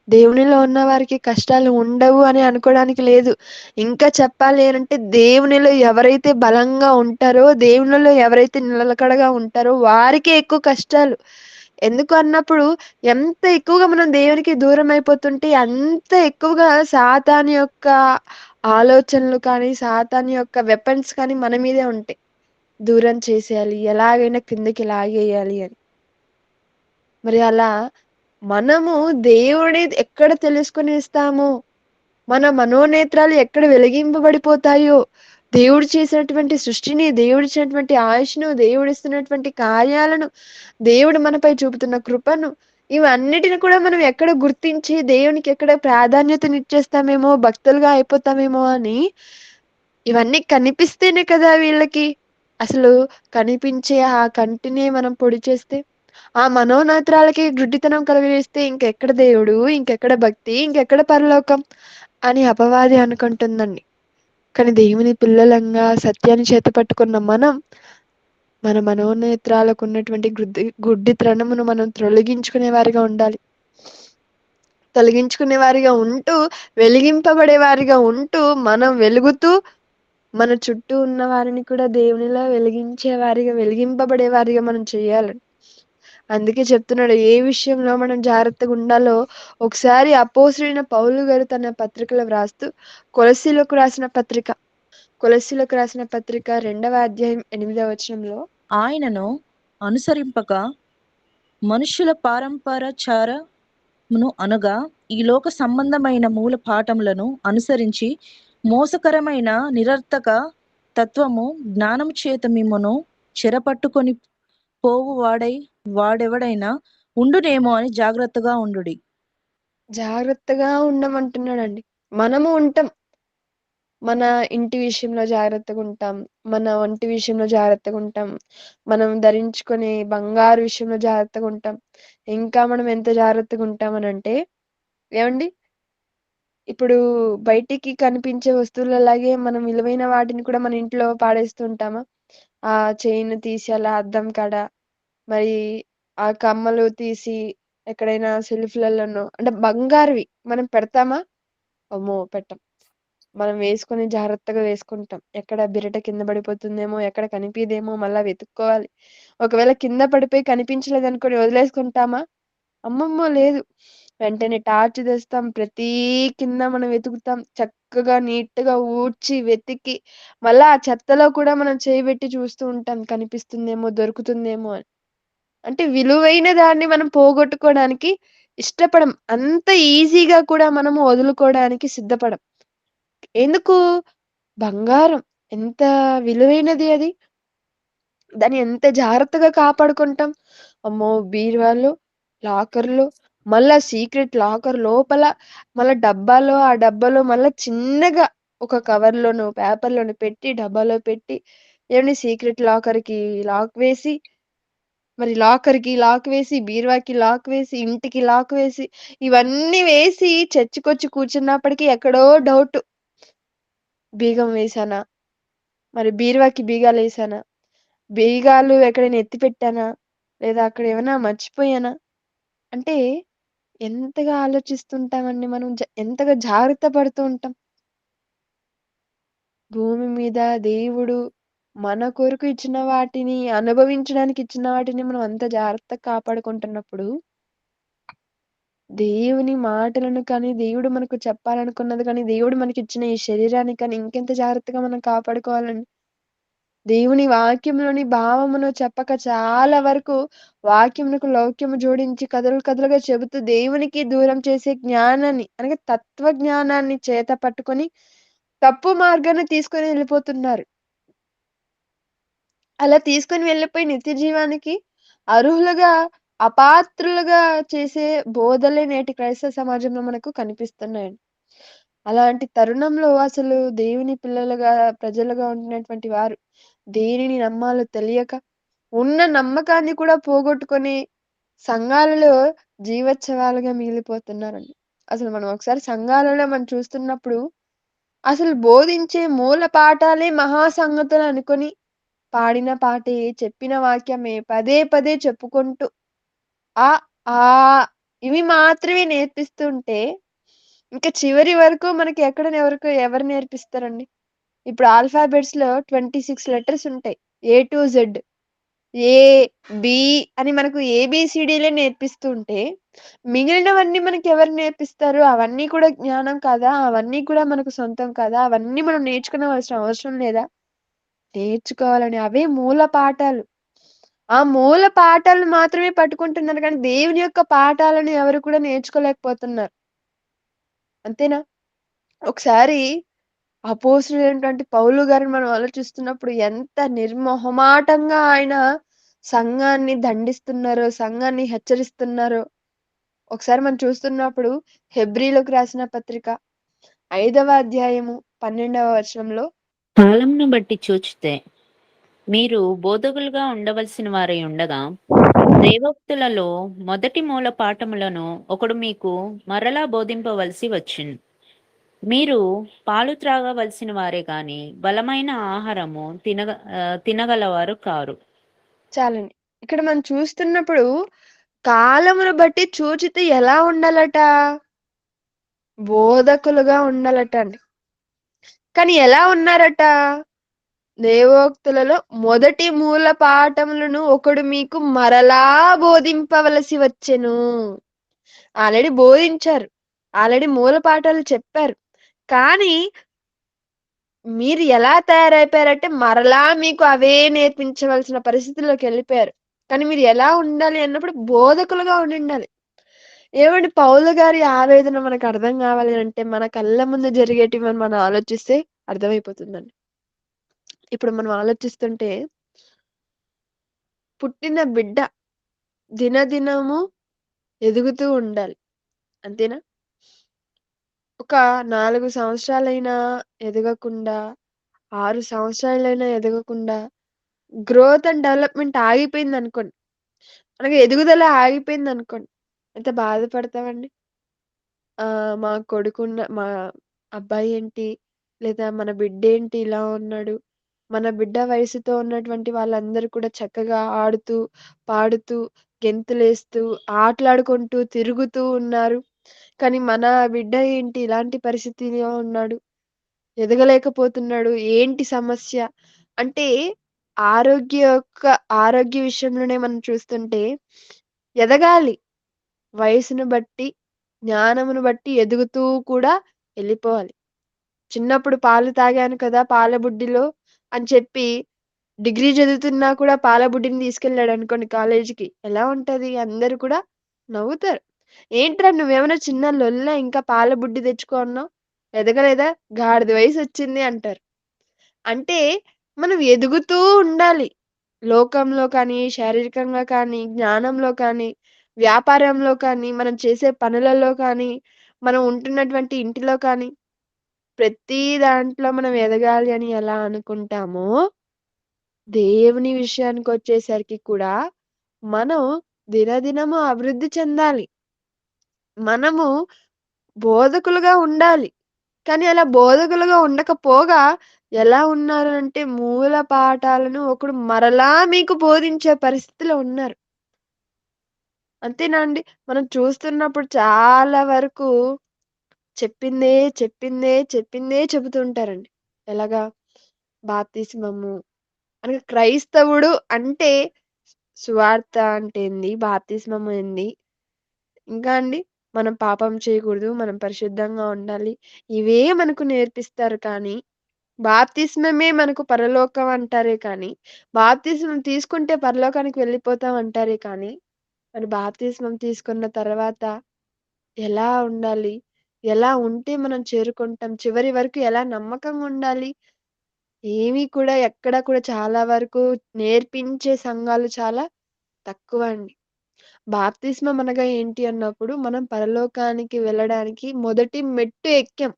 దేవునిలో ఉన్న వారికి కష్టాలు ఉండవు అని అనుకోడానికి లేదు. ఇంకా చెప్పాలి అనంటే దేవునిలో ఎవరైతే బలంగా ఉంటారో, దేవునిలో ఎవరైతే నిలకడగా ఉంటారో వారికే ఎక్కువ కష్టాలు. ఎందుకు అన్నప్పుడు ఎంత ఎక్కువగా మనం దేవునికి దూరమైపోతుంటే అంత ఎక్కువగా సాతాను యొక్క ఆలోచనలు కానీ, సాతాను యొక్క వెపన్స్ కానీ మన మీదే ఉంటాయి. దూరం చేసేయాలి. ఎలాగైనా కిందకి లాగేయాలి అని. మరి అలా మనము దేవుడిని ఎక్కడ తెలుసుకొనిస్తామో, మన మనోనేత్రాలు ఎక్కడ వెలిగింపబడిపోతాయో, దేవుడు చేసినటువంటి సృష్టిని, దేవుడిచ్చినటువంటి ఆయుష్‌ను, దేవుడిస్తున్నటువంటి కార్యాలను, దేవుడు మనపై చూపుతున్న కృపను, ఇవన్నిటిని కూడా మనం ఎక్కడ గుర్తించి, దేవునికి ఎక్కడ ప్రాధాన్యతనిచ్చేస్తామేమో, భక్తులుగా అయిపోతామేమో అని, ఇవన్నీ కనిపిస్తేనే కదా వీళ్ళకి అసలు కనిపించే ఆ కంటిని మనం పొడి చేస్తే, ఆ మనోనేత్రాలకి గుడ్డితనం కలుగజేస్తే ఇంకెక్కడ దేవుడు, ఇంకెక్కడ భక్తి, ఇంకెక్కడ పరలోకం అని అపవాది అనుకుంటుందండి. కానీ దేవుని పిల్లలంగా సత్యాన్ని చేతపట్టుకున్న మనం, మన మనోనేత్రాలకున్నటువంటి గుడ్డితనమును మనం తొలగించుకునే వారిగా ఉండాలి. తొలగించుకునే వారిగా ఉంటూ, వెలిగింపబడే వారిగా ఉంటూ, మనం వెలుగుతూ, మన చుట్టూ ఉన్న వారిని కూడా దేవునిలా వెలిగించే వారిగా, వెలిగింపబడే వారిగా మనం చేయాలండి. అందుకే చెప్తున్నాడు ఏ విషయంలో మనం జాగ్రత్తగుండాలో ఒకసారి అపోసరుడైన పౌలు గారు తన పత్రికలో వ్రాస్తూ కొలస్సీలకు రాసిన పత్రిక 2వ అధ్యాయం 8వ వచనంలో ఆయనను అనుసరింపక మనుష్యుల పారంపరచారమును అనగా ఈ లోక సంబంధమైన మూల పాఠములను అనుసరించి మోసకరమైన నిరర్థక తత్వము జ్ఞానం చేత మిమ్మును చెరపట్టుకొని పోవు వాడెవడైనా ఉండునేమో అని జాగ్రత్తగా ఉండుడి. జాగ్రత్తగా ఉండమంటున్నాడండి. మనము ఉంటాం. మన ఇంటి విషయంలో జాగ్రత్తగుంటాం. మన ఒంటి విషయంలో జాగ్రత్తగుంటాం. మనం ధరించుకునే బంగారు విషయంలో జాగ్రత్తగుంటాం. ఇంకా మనం ఎంత జాగ్రత్తగుంటామనంటే ఏవండీ? ఇప్పుడు బయటికి కనిపించే వస్తువులలాగే మనం విలువైన వాటిని కూడా మన ఇంట్లో పాడేస్తూ ఉంటామా? ఆ చైన్ తీసి అలా అద్దం కాడ, మరి ఆ కమ్మలు తీసి ఎక్కడైనా సెల్ఫ్‌లలోనో అంటే బంగారువి మనం పెడతామా? అమ్మో! పెట్టం. మనం వేసుకొని జాగ్రత్తగా వేసుకుంటాం. ఎక్కడ బిరట కింద పడిపోతుందేమో, ఎక్కడ కనిపియదేమో మళ్ళా వెతుక్కోవాలి. ఒకవేళ కింద పడిపోయి కనిపించలేదనుకోని వదిలేసుకుంటామా? అమ్మమ్మో! లేదు. వెంటనే టార్చ్ తెస్తాం. ప్రతీ కింద మనం వెతుకుతాం. చక్కగా నీట్‌గా ఊడ్చి, వెతికి, మళ్ళా ఆ చెత్తలో కూడా మనం చేయి పెట్టి చూస్తూ ఉంటాం. కనిపిస్తుందేమో, దొరుకుతుందేమో అని. అంటే విలువైన దాన్ని మనం పోగొట్టుకోవడానికి ఇష్టపడం. అంత ఈజీగా కూడా మనము వదులుకోవడానికి సిద్ధపడం. ఎందుకు? బంగారం ఎంత విలువైనది అది. దాన్ని ఎంత జాగ్రత్తగా కాపాడుకుంటాం. అమ్మో! బీరువాలో, లాకర్‌లో, మళ్ళా సీక్రెట్ లాకర్ లోపల, మళ్ళా డబ్బాలో, ఆ డబ్బాలో మళ్ళా చిన్నగా ఒక కవర్‌లోనో, పేపర్‌లోనో పెట్టి, డబ్బాలో పెట్టి, ఏవండీ సీక్రెట్ లాకర్‌కి లాక్ వేసి, మరి లాకర్‌కి లాక్ వేసి, బీరువాకి లాక్ వేసి, ఇంటికి లాక్ వేసి, ఇవన్నీ వేసి చర్చికొచ్చి కూర్చున్నప్పటికి ఎక్కడో డౌటు. బీగం వేశానా? మరి బీరువాకి బీగాలేసానా? బీగాలు ఎక్కడైనా ఎత్తి పెట్టానా? లేదా అక్కడ ఏమన్నా మర్చిపోయానా? అంటే ఎంతగా ఆలోచిస్తుంటామండి మనం. ఎంతగా జాగ్రత్త పడుతూ ఉంటాం. భూమి మీద దేవుడు మన కొరకు ఇచ్చిన వాటిని, అనుభవించడానికి ఇచ్చిన వాటిని మనం అంత జాగ్రత్తగా కాపాడుకుంటున్నప్పుడు, దేవుని మాటలను కానీ, దేవుడు మనకు చెప్పాలనుకున్నది కానీ, దేవుడు మనకిచ్చిన ఈ శరీరాన్ని కానీ ఇంకెంత జాగ్రత్తగా మనం కాపాడుకోవాలండి. దేవుని వాక్యంలోని భావమును చెప్పక చాలా వరకు వాక్యమునకు లౌక్యము జోడించి కథలు కథలుగా చెబుతూ దేవునికి దూరం చేసే జ్ఞానాన్ని అనగా తత్వజ్ఞానాన్ని చేత పట్టుకొని తప్పు మార్గాన్ని తీసుకొని వెళ్ళిపోతున్నారు. అలా తీసుకొని వెళ్ళిపోయి నిత్య జీవానికి అర్హులుగా, అపాత్రులుగా చేసే బోధలే నేటి క్రైస్తవ సమాజంలో మనకు కనిపిస్తున్నాయండి. అలాంటి తరుణంలో అసలు దేవుని పిల్లలుగా, ప్రజలుగా ఉంటున్నటువంటి వారు దేనిని నమ్మాలో తెలియక, ఉన్న నమ్మకాన్ని కూడా పోగొట్టుకొని సంఘాలలో జీవోత్సవాలుగా మిగిలిపోతున్నారండి. అసలు మనం ఒకసారి సంఘాలలో మనం చూస్తున్నప్పుడు అసలు బోధించే మూల పాఠాలే మహా సంగతులు అనుకోని పాడిన పాటే, చెప్పిన వాక్యమే పదే పదే చెప్పుకుంటూ ఆ, ఆ ఇవి మాత్రమే నేర్పిస్తుంటే, ఇంక చివరి వరకు మనకి ఎవరు నేర్పిస్తారండి? ఇప్పుడు ఆల్ఫాబెట్స్‌లో 26 లెటర్స్ ఉంటాయి. A to Z. A, B అని మనకు ఏబీసీడీలే నేర్పిస్తూ ఉంటే, మిగిలినవన్నీ మనకెవరు నేర్పిస్తారు? అవన్నీ కూడా జ్ఞానం కాదా? అవన్నీ కూడా మనకు సొంతం కాదా? అవన్నీ మనం నేర్చుకోనవలసిన అవసరం లేదా? నేర్చుకోవాలండి. అవే మూల పాఠాలు. ఆ మూల పాఠాలను మాత్రమే పట్టుకుంటున్నారు కానీ, దేవుని యొక్క పాఠాలను ఎవరు కూడా నేర్చుకోలేకపోతున్నారు. అంతేనా? ఒకసారి అపోస్తులైనటువంటి పౌలు గారిని మనం ఆలోచిస్తున్నప్పుడు ఎంత నిర్మొహమాటంగా ఆయన సంఘాన్ని దండిస్తున్నారో, సంఘాన్ని హెచ్చరిస్తున్నారో, ఒకసారి మనం చూస్తున్నప్పుడు హెబ్రీలకు రాసిన పత్రిక 5వ అధ్యాయము 12వ వచనంలో కాలంను బట్టి చూచితే మీరు బోధకులుగా ఉండవలసిన వారై ఉండగా దేవోక్తులలో మొదటి మూల పాఠములను ఒకడు మీకు మరలా బోధింపవలసి వచ్చింది. మీరు పాలు త్రాగవలసిన వారే గాని బలమైన ఆహారము తినగలవారు కారు. చాలండి. ఇక్కడ మనం చూస్తున్నప్పుడు కాలమును బట్టి చూచితే ఎలా ఉండాలట? బోధకులుగా ఉండాలట అండి. కానీ ఎలా ఉన్నారట? దేవోక్తులలో మొదటి మూల పాఠములను ఒకడు మీకు మరలా బోధింపవలసి వచ్చెను. ఆల్రెడీ బోధించారు. ఆల్రెడీ మూల పాఠాలు చెప్పారు. కానీ మీరు ఎలా తయారైపోయారంటే మరలా మీకు అవే నేర్పించవలసిన పరిస్థితుల్లోకెళ్ళిపోయారు. కానీ మీరు ఎలా ఉండాలి అన్నప్పుడు బోధకులుగా ఉండిండాలి. ఏవండీ పౌలు గారి ఆవేదన మనకు అర్థం కావాలి అంటే మన కళ్ళ ముందు జరిగేటివి మనం ఆలోచిస్తే అర్థమైపోతుందండి. ఇప్పుడు మనం ఆలోచిస్తుంటే పుట్టిన బిడ్డ దినదినము ఎదుగుతూ ఉండాలి. అంతేనా? ఒక 4 సంవత్సరాలైనా ఎదగకుండా, 6 సంవత్సరాలైనా ఎదగకుండా గ్రోత్ అండ్ డెవలప్‌మెంట్ ఆగిపోయిందనుకోండి. మనకి ఎదుగుదల ఆగిపోయిందనుకోండి. ఎంత బాధపడతామండి? మా అబ్బాయేంటి? లేదా మన బిడ్డేంటి ఇలా ఉన్నాడు? మన బిడ్డ వయసుతో ఉన్నటువంటి వాళ్ళందరూ కూడా చక్కగా ఆడుతూ, పాడుతూ, గెంతులేస్తూ, ఆటలాడుకుంటూ, తిరుగుతూ ఉన్నారు. కానీ మన బిడ్డ ఏంటి ఇలాంటి పరిస్థితిలో ఉన్నాడు? ఎదగలేకపోతున్నాడు. ఏంటి సమస్య? అంటే ఆరోగ్య విషయంలోనే మనం చూస్తుంటే ఎదగాలి. వయసును బట్టి, జ్ఞానమును బట్టి ఎదుగుతూ కూడా ఎళ్ళిపోవాలి. చిన్నప్పుడు పాలు తాగాను కదా! పాల బుడ్డిలో అని చెప్పి డిగ్రీ చదువుతున్నా కూడా పాల బుడ్డిని తీసుకెళ్ళాడనుకోండి కాలేజీకి. ఎలా ఉంటది? అందరూ కూడా నవ్వుతారు. "ఏంట్రా నువ్వేమైనా చిన్న లొల్లా ఇంకా పాల బుడ్డి తెచ్చుకో అన్నావు? ఎదగలేదా? గాడిద వయసొచ్చింది" అంటారు. అంటే మనం ఎదుగుతూ ఉండాలి. లోకంలో కానీ, శారీరకంగా కానీ, జ్ఞానంలో కానీ, వ్యాపారంలో కానీ, మనం చేసే పనులలో కానీ, మనం ఉంటున్నటువంటి ఇంటిలో కానీ, ప్రతి దాంట్లో మనం ఎదగాలి అని ఎలా అనుకుంటామో, దేవుని విషయానికొచ్చేసరికి కూడా మనం దినదినము అభివృద్ధి చెందాలి. మనము బోధకులుగా ఉండాలి. కానీ అలా బోధకులుగా ఉండకపోగా ఎలా ఉన్నారు అంటే మూల పాఠాలను ఒకడు మరలా మీకు బోధించే పరిస్థితిలో ఉన్నారు. అంతేనా అండి? మనం చూస్తున్నప్పుడు చాలా వరకు చెప్పిందే, చెప్పిందే, చెప్పిందే చెబుతూ ఉంటారండి. ఎలాగా? బాప్తిస్మము అనగా క్రైస్తవుడు అంటే సువార్త అంటే ఏంది? బాప్తిస్మం ఏంది? ఇంకా అండి మనం పాపం చేయకూడదు. మనం పరిశుద్ధంగా ఉండాలి. ఇవే మనకు నేర్పిస్తారు కానీ, బాప్తిస్మమే మనకు పరలోకం అంటారే కానీ, బాప్తిస్మం తీసుకుంటే పరలోకానికి వెళ్ళిపోతాం అంటారే కానీ, మరి బాప్తిస్మం తీసుకున్న తర్వాత ఎలా ఉండాలి? ఎలా ఉంటే మనం చేరుకుంటాం? చివరి వరకు ఎలా నమ్మకంగా ఉండాలి? ఏమి కూడా ఎక్కడ కూడా చాలా వరకు నేర్పించే సంఘాలు చాలా తక్కువండి. బాప్తిస్మం అనగా ఏంటి అన్నప్పుడు మనం పరలోకానికి వెళ్ళడానికి మొదటి మెట్టు ఎక్కాం.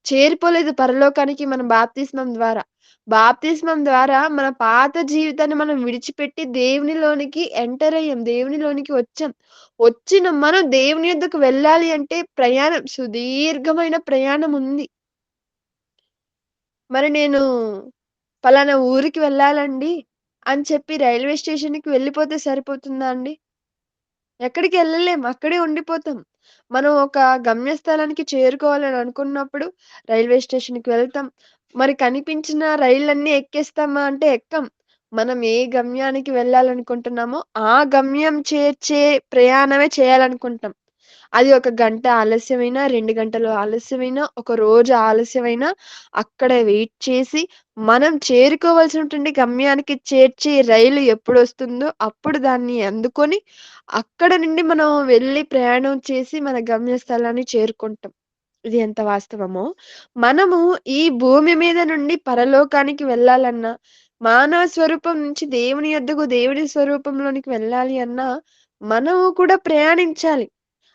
చేరిపోలేదు పరలోకానికి మనం బాప్తిస్మం ద్వారా. బాప్తిస్మం ద్వారా మన పాత జీవితాన్ని మనం విడిచిపెట్టి దేవునిలోనికి ఎంటర్ అయ్యాం. దేవునిలోనికి వచ్చాం. వచ్చిన మనం దేవుని యొద్దకు వెళ్ళాలి అంటే ప్రయాణం సుదీర్ఘమైన ప్రయాణం ఉంది. మరి నేను పలానా ఊరికి వెళ్ళాలండి అని చెప్పి రైల్వే స్టేషన్‌కి వెళ్ళిపోతే సరిపోతుందా అండి? ఎక్కడికెళ్ళలేం. అక్కడే ఉండిపోతాం. మనం ఒక గమ్యస్థానానికి చేరుకోవాలని అనుకున్నప్పుడు రైల్వే స్టేషన్‌కి వెళ్తాం. మరి కనిపించిన రైళ్ళన్నీ ఎక్కేస్తామా అంటే ఎక్కం. మనం ఏ గమ్యానికి వెళ్ళాలనుకుంటున్నామో, ఆ గమ్యం చేర్చే ప్రయాణమే చేయాలనుకుంటాం. అది ఒక గంట ఆలస్యమైనా, 2 గంటలు ఆలస్యమైనా, ఒక రోజు ఆలస్యమైనా అక్కడే వెయిట్ చేసి, మనం చేరుకోవాల్సినటువంటి గమ్యానికి చేర్చే రైలు ఎప్పుడొస్తుందో అప్పుడు దాన్ని అందుకొని, అక్కడ నుండి మనం వెళ్లి ప్రయాణం చేసి మన గమ్యస్థలాన్ని చేరుకుంటాం. ఇది ఎంత వాస్తవమో, మనము ఈ భూమి మీద నుండి పరలోకానికి వెళ్ళాలన్నా, మానవ స్వరూపం నుంచి దేవుని యొద్దకు దేవుని స్వరూపంలోనికి వెళ్ళాలి అన్నా, మనము కూడా ప్రయాణించాలి.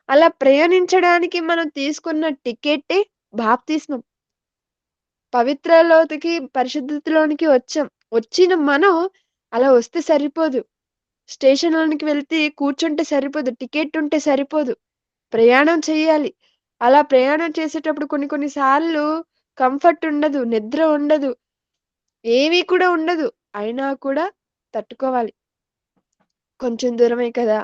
అలా ప్రయాణించడానికి మనం తీసుకున్న టికెట్టే బాప్తిస్మం. పవిత్ర లోతుకి, పరిశుద్ధతలోనికి వచ్చాం. వచ్చిన మనం అలా వస్తే సరిపోదు. స్టేషన్‌లోనికి వెళ్తే కూర్చుంటే సరిపోదు. టికెట్ ఉంటే సరిపోదు. ప్రయాణం చేయాలి. అలా ప్రయాణం చేసేటప్పుడు కొన్ని కొన్ని సార్లు కంఫర్ట్ ఉండదు. నిద్ర ఉండదు. ఏమీ కూడా ఉండదు. అయినా కూడా తట్టుకోవాలి. కొంచెం దూరమే కదా!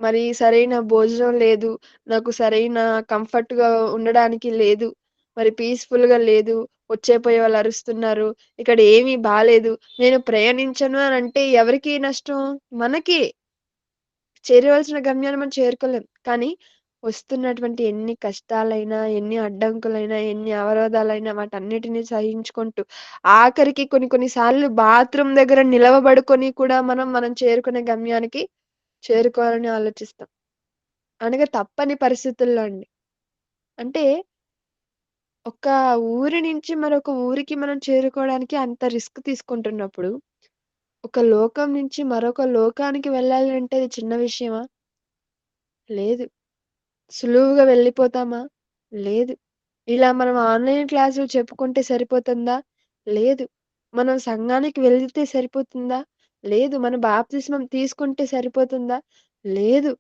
మరి సరైన భోజనం లేదు. నాకు సరైన కంఫర్ట్‌గా ఉండడానికి లేదు. మరి పీస్‌ఫుల్‌గా లేదు. వచ్చే పోయే వాళ్ళు అరుస్తున్నారు. ఇక్కడ ఏమీ బాలేదు. నేను ప్రయాణించను అనంటే ఎవరికి నష్టం? మనకే. చేరవలసిన గమ్యాన్ని మనం చేరుకోలేం. కానీ వస్తున్నటువంటి ఎన్ని కష్టాలైనా, ఎన్ని అడ్డంకులైనా, ఎన్ని అవరోధాలైనా వాటన్నిటిని సహించుకుంటూ ఆఖరికి కొన్ని కొన్ని సార్లు బాత్రూమ్ దగ్గర నిలవబడుకొని కూడా మనం చేరుకునే గమ్యానికి చేరుకోవాలని ఆలోచిస్తాం. అనగా తప్పని పరిస్థితుల్లో అండి. అంటే ఒక ఊరి నుంచి మరొక ఊరికి మనం చేరుకోవడానికి అంత రిస్క్ తీసుకుంటున్నప్పుడు, ఒక లోకం నుంచి మరొక లోకానికి వెళ్ళాలి అంటే అది చిన్న విషయమా? లేదు. సులువుగా వెళ్ళిపోతామా? లేదు. ఇలా మనం ఆన్‌లైన్ క్లాసులు చెప్పుకుంటే సరిపోతుందా? లేదు. మనం సంఘానికి వెళ్తే సరిపోతుందా? లేదు. మనం బాప్తిస్మం తీసుకుంటే సరిపోతుందా? లేదు.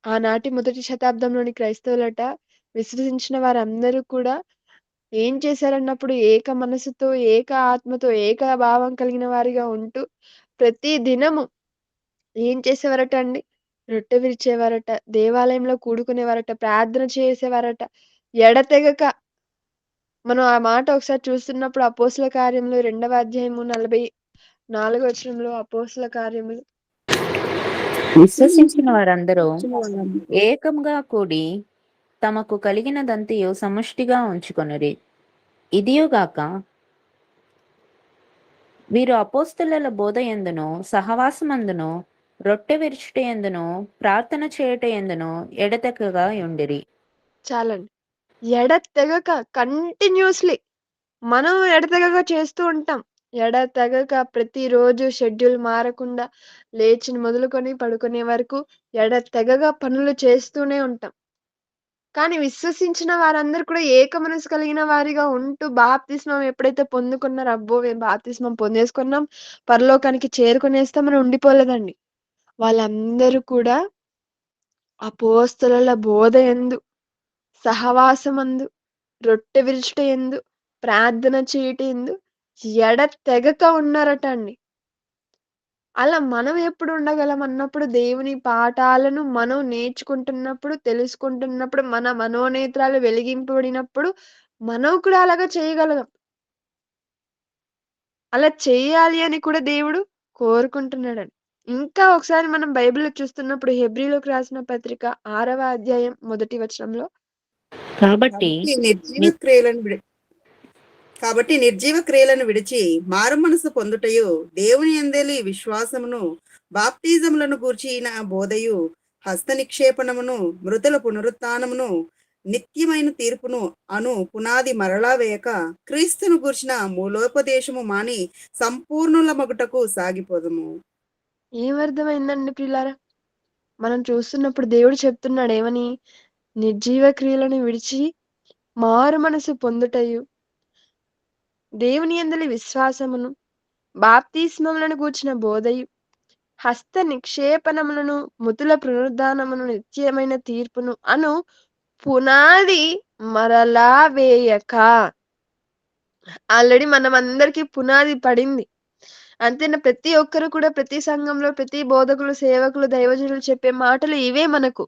ఆనాటి మొదటి శతాబ్దంలోని క్రైస్తవులట విశ్వసించిన వారందరూ కూడా ఏం చేశారన్నప్పుడు ఏక మనసుతో, ఏక ఆత్మతో, ఏక భావం కలిగిన వారిగా ఉంటూ ప్రతి దినము ఏం చేసేవారట అండి? రొట్టె విరిచేవారట, దేవాలయంలో కూడుకునేవారట, ప్రార్థన చేసేవారట. ఎడతెగక మనం ఆ మాట ఒకసారి చూస్తున్నప్పుడు అపోస్తల కార్యములు 2వ అధ్యాయము 44 వచనంలో అపోస్తల కార్యములు విశ్వసించిన వారందరూ ఏకంగా కూడి తమకు కలిగినదంతయు సమష్టిగా ఉంచుకొనిరి. ఇదియుగాక వీరు అపోస్తలుల బోధ యందును, సహవాసమందును, రొట్టె విరుచుట యందును, ప్రార్థన చేయుట యందును ఎడతెగక ఉండిరి. చాలండి. ఎడతెగక కంటిన్యూయస్‌లీ మనం ఎడతెగక చేస్తూ ఉంటాం. ఎడతెగక ప్రతిరోజు షెడ్యూల్ మారకుండా లేచి మొదలుకొని పడుకునే వరకు ఎడతెగక పనులు చేస్తూనే ఉంటాం. కానీ విశ్వసించిన వారందరూ కూడా ఏక మనసు కలిగిన వారిగా ఉంటూ బాప్తిస్మం ఎప్పుడైతే పొందుకున్నారో, అబ్బో! మేము బాప్తిస్మం పొందేసుకున్నాం, పరలోకానికి చేరుకునేస్తామని ఉండిపోలేదండి. వాళ్ళందరూ కూడా అపోస్తలుల బోధ యందు, సహవాసమందు, రొట్టె విరుచుట యందు, ప్రార్థన చేయుట యందు ఎడతెగక ఉన్నారట అండి. అలా మనం ఎప్పుడు ఉండగలం అన్నప్పుడు, దేవుని పాఠాలను మనం నేర్చుకుంటున్నప్పుడు, తెలుసుకుంటున్నప్పుడు, మన మనోనేత్రాలు వెలిగింపబడినప్పుడు, మనం కూడా అలాగా చేయగలం. అలా చేయాలి అని కూడా దేవుడు కోరుకుంటున్నాడండి. ఇంకా ఒకసారి మనం బైబిల్‌లో చూస్తున్నప్పుడు హెబ్రీయులకు రాసిన పత్రిక 6వ అధ్యాయం మొదటి వచనంలో కాబట్టి కాబట్టి నిర్జీవ క్రియలను విడిచి మారు మనసు పొందుటయు, దేవుని యందలి విశ్వాసమును, బాప్తిజములను గూర్చిన బోధయు, హస్త నిక్షేపణమును, మృతుల పునరుత్థానమును, నిత్యమైన తీర్పును అను పునాది మరలా వేయక, క్రీస్తును గూర్చిన మూలోపదేశము మాని సంపూర్ణుల మగుటకు సాగిపోదము. ఏమర్థమైందండి ప్రియులారా? మనం చూస్తున్నప్పుడు దేవుడు చెప్తున్నాడు ఏమని? నిర్జీవ క్రియలను విడిచి మారు మనసు పొందుటయు, దేవుని యందలి విశ్వాసమును, బాప్తిస్మములను గూర్చిన బోధయు, హస్త నిక్షేపణములను, మృతుల పునరుద్ధానమును, నిత్యమైన తీర్పును అను పునాది మరలా వేయక. ఆల్రెడీ మనమందరికీ పునాది పడింది. అంతేనా? ప్రతి ఒక్కరు కూడా ప్రతి సంఘంలో ప్రతి బోధకులు, సేవకులు, దైవజనులు చెప్పే మాటలు ఇవే మనకు.